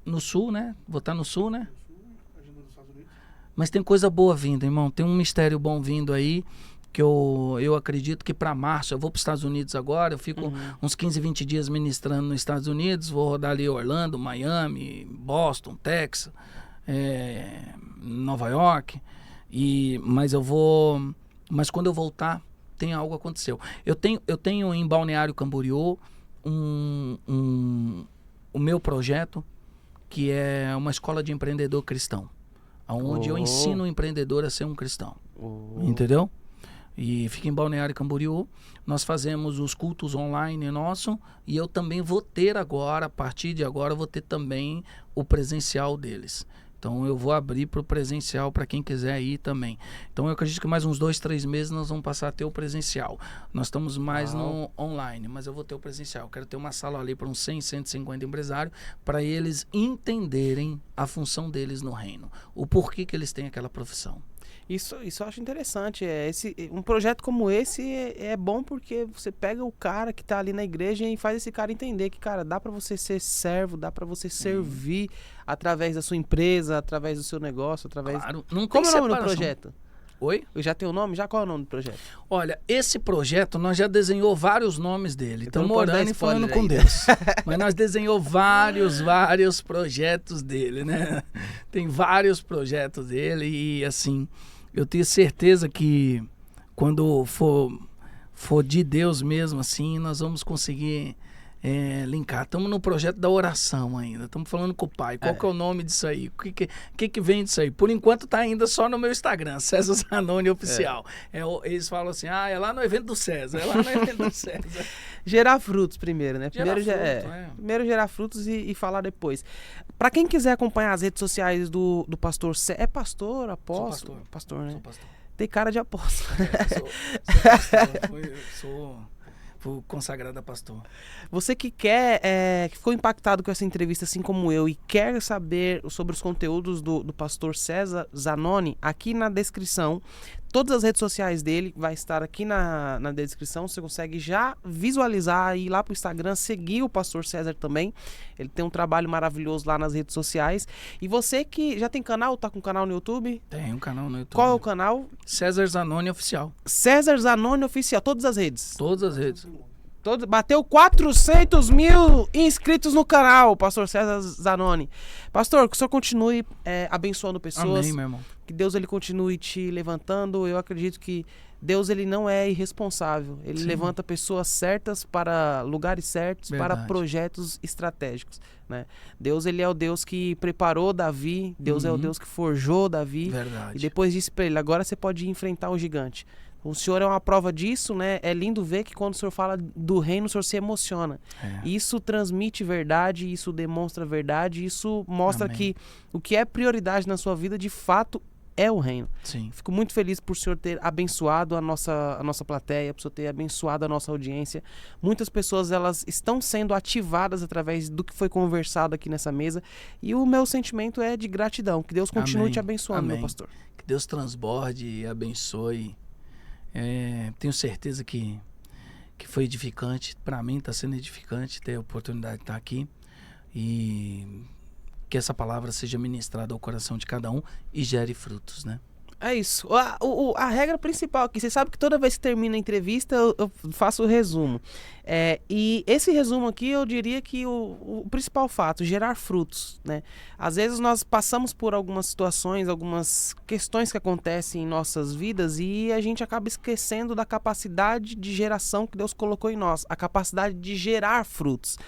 no Sul, né? Vou estar no Sul, né? Mas tem coisa boa vindo, irmão. Tem um mistério bom vindo aí, que eu acredito que para março, eu vou para os Estados Unidos agora, eu fico uns 15, 20 dias ministrando nos Estados Unidos, vou rodar ali Orlando, Miami, Boston, Texas, Nova York, mas quando eu voltar, tem algo aconteceu. Eu tenho em Balneário Camboriú o meu projeto, que é uma escola de empreendedor cristão, onde eu ensino o empreendedor a ser um cristão, entendeu? E fica em Balneário Camboriú. Nós fazemos os cultos online nosso, e eu também vou ter agora, a partir de agora, vou ter também o presencial deles. Então eu vou abrir para o presencial para quem quiser ir também. Então eu acredito que mais uns 2, 3 meses nós vamos passar a ter o presencial. Nós estamos mais no online, mas eu vou ter o presencial. Eu quero ter uma sala ali para uns 100, 150 empresários, para eles entenderem a função deles no reino. O porquê que eles têm aquela profissão. Isso eu acho interessante. Um projeto como esse é bom porque você pega o cara que tá ali na igreja e faz esse cara entender que, cara, dá para você ser servo, dá para você servir através da sua empresa, através do seu negócio, através... Claro, não tem Como é o nome do separação. projeto? Oi? Já tem o nome? Já qual é o nome do projeto? Olha, esse projeto nós já desenhou vários nomes dele. Então Estamos não pode dar orando e falando spoiler com aí, né? Deus. Mas nós desenhou vários projetos dele, né? Tem vários projetos dele e assim... Eu tenho certeza que quando for de Deus mesmo, assim, nós vamos conseguir linkar. Estamos no projeto da oração ainda. Estamos falando com o Pai. Qual que é o nome disso aí? O que vem disso aí? Por enquanto está ainda só no meu Instagram, César Zanoni Oficial. Eles falam assim, é lá no evento do César, é lá no evento do César. Gerar frutos primeiro, né? Primeiro Gerar frutos e falar depois. Para quem quiser acompanhar as redes sociais do pastor César, é pastor, apóstolo? Pastor, né? Sou pastor. Tem cara de apóstolo. Fui consagrado a pastor. Você que que ficou impactado com essa entrevista, assim como eu, e quer saber sobre os conteúdos do pastor César Zanoni, aqui na descrição, todas as redes sociais dele vai estar aqui na descrição. Você consegue já visualizar, ir lá pro Instagram, seguir o pastor César também. Ele tem um trabalho maravilhoso lá nas redes sociais. E você que já tem canal, tá com canal no YouTube? Tem um canal no YouTube. Qual é o canal? César Zanoni Oficial. César Zanoni Oficial, todas as redes. Todas as redes. Bateu 400 mil inscritos no canal, pastor César Zanoni. Pastor, que o senhor continue abençoando pessoas. Amém, meu irmão. Que Deus ele continue te levantando. Eu acredito que Deus, ele não é irresponsável. Ele levanta pessoas certas para lugares certos, para projetos estratégicos, né? Deus, ele é o Deus que preparou Davi. Deus é o Deus que forjou Davi. E depois disse para ele, agora você pode enfrentar o gigante. O Senhor é uma prova disso, né? É lindo ver que quando o Senhor fala do reino, o Senhor se emociona. Isso transmite verdade, isso demonstra verdade, isso mostra que o que é prioridade na sua vida, de fato, é o reino. Sim. Fico muito feliz por o Senhor ter abençoado a nossa plateia, por o Senhor ter abençoado a nossa audiência. Muitas pessoas, elas estão sendo ativadas através do que foi conversado aqui nessa mesa. E o meu sentimento é de gratidão. Que Deus continue te abençoando, meu pastor. Que Deus transborde e abençoe. Tenho certeza que foi edificante. Para mim está sendo edificante ter a oportunidade de estar aqui. E que essa palavra seja ministrada ao coração de cada um e gere frutos, né? É isso. A regra principal aqui, você sabe que toda vez que termina a entrevista eu faço o resumo. E esse resumo aqui eu diria que o principal fato, gerar frutos, né? Às vezes nós passamos por algumas situações, algumas questões que acontecem em nossas vidas e a gente acaba esquecendo da capacidade de geração que Deus colocou em nós, a capacidade de gerar frutos.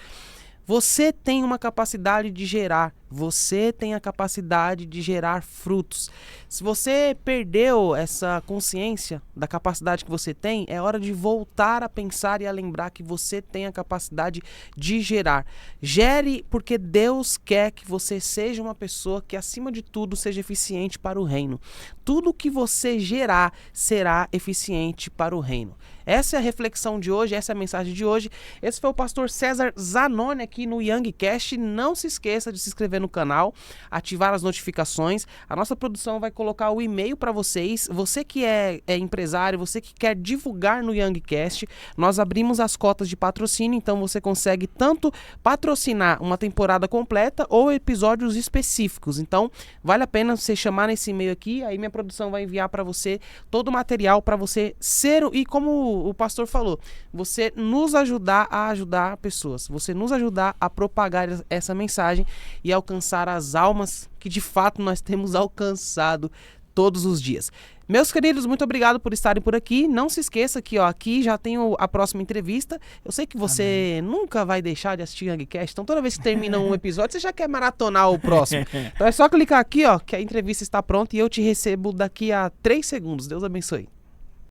Você tem uma capacidade de gerar, você tem a capacidade de gerar frutos. Se você perdeu essa consciência da capacidade que você tem, é hora de voltar a pensar e a lembrar que você tem a capacidade de gerar. Gere porque Deus quer que você seja uma pessoa que, acima de tudo, seja eficiente para o reino. Tudo que você gerar será eficiente para o reino. Essa é a reflexão de hoje, essa é a mensagem de hoje. Esse foi o pastor César Zanoni aqui no YoungCast. Não se esqueça de se inscrever no canal, ativar as notificações. A nossa produção vai colocar o e-mail para vocês. Você que é empresário, você que quer divulgar no YoungCast, nós abrimos as cotas de patrocínio, então você consegue tanto patrocinar uma temporada completa ou episódios específicos. Então, vale a pena você chamar nesse e-mail aqui, aí minha produção vai enviar para você todo o material para você ser, e como o pastor falou, você nos ajudar a ajudar pessoas, você nos ajudar a propagar essa mensagem e alcançar as almas que de fato nós temos alcançado todos os dias. Meus queridos, muito obrigado por estarem por aqui. Não se esqueça que aqui já tem a próxima entrevista. Eu sei que você nunca vai deixar de assistir YoungCast, então toda vez que termina um episódio, você já quer maratonar o próximo. Então é só clicar aqui, que a entrevista está pronta e eu te recebo daqui a 3 segundos. Deus abençoe.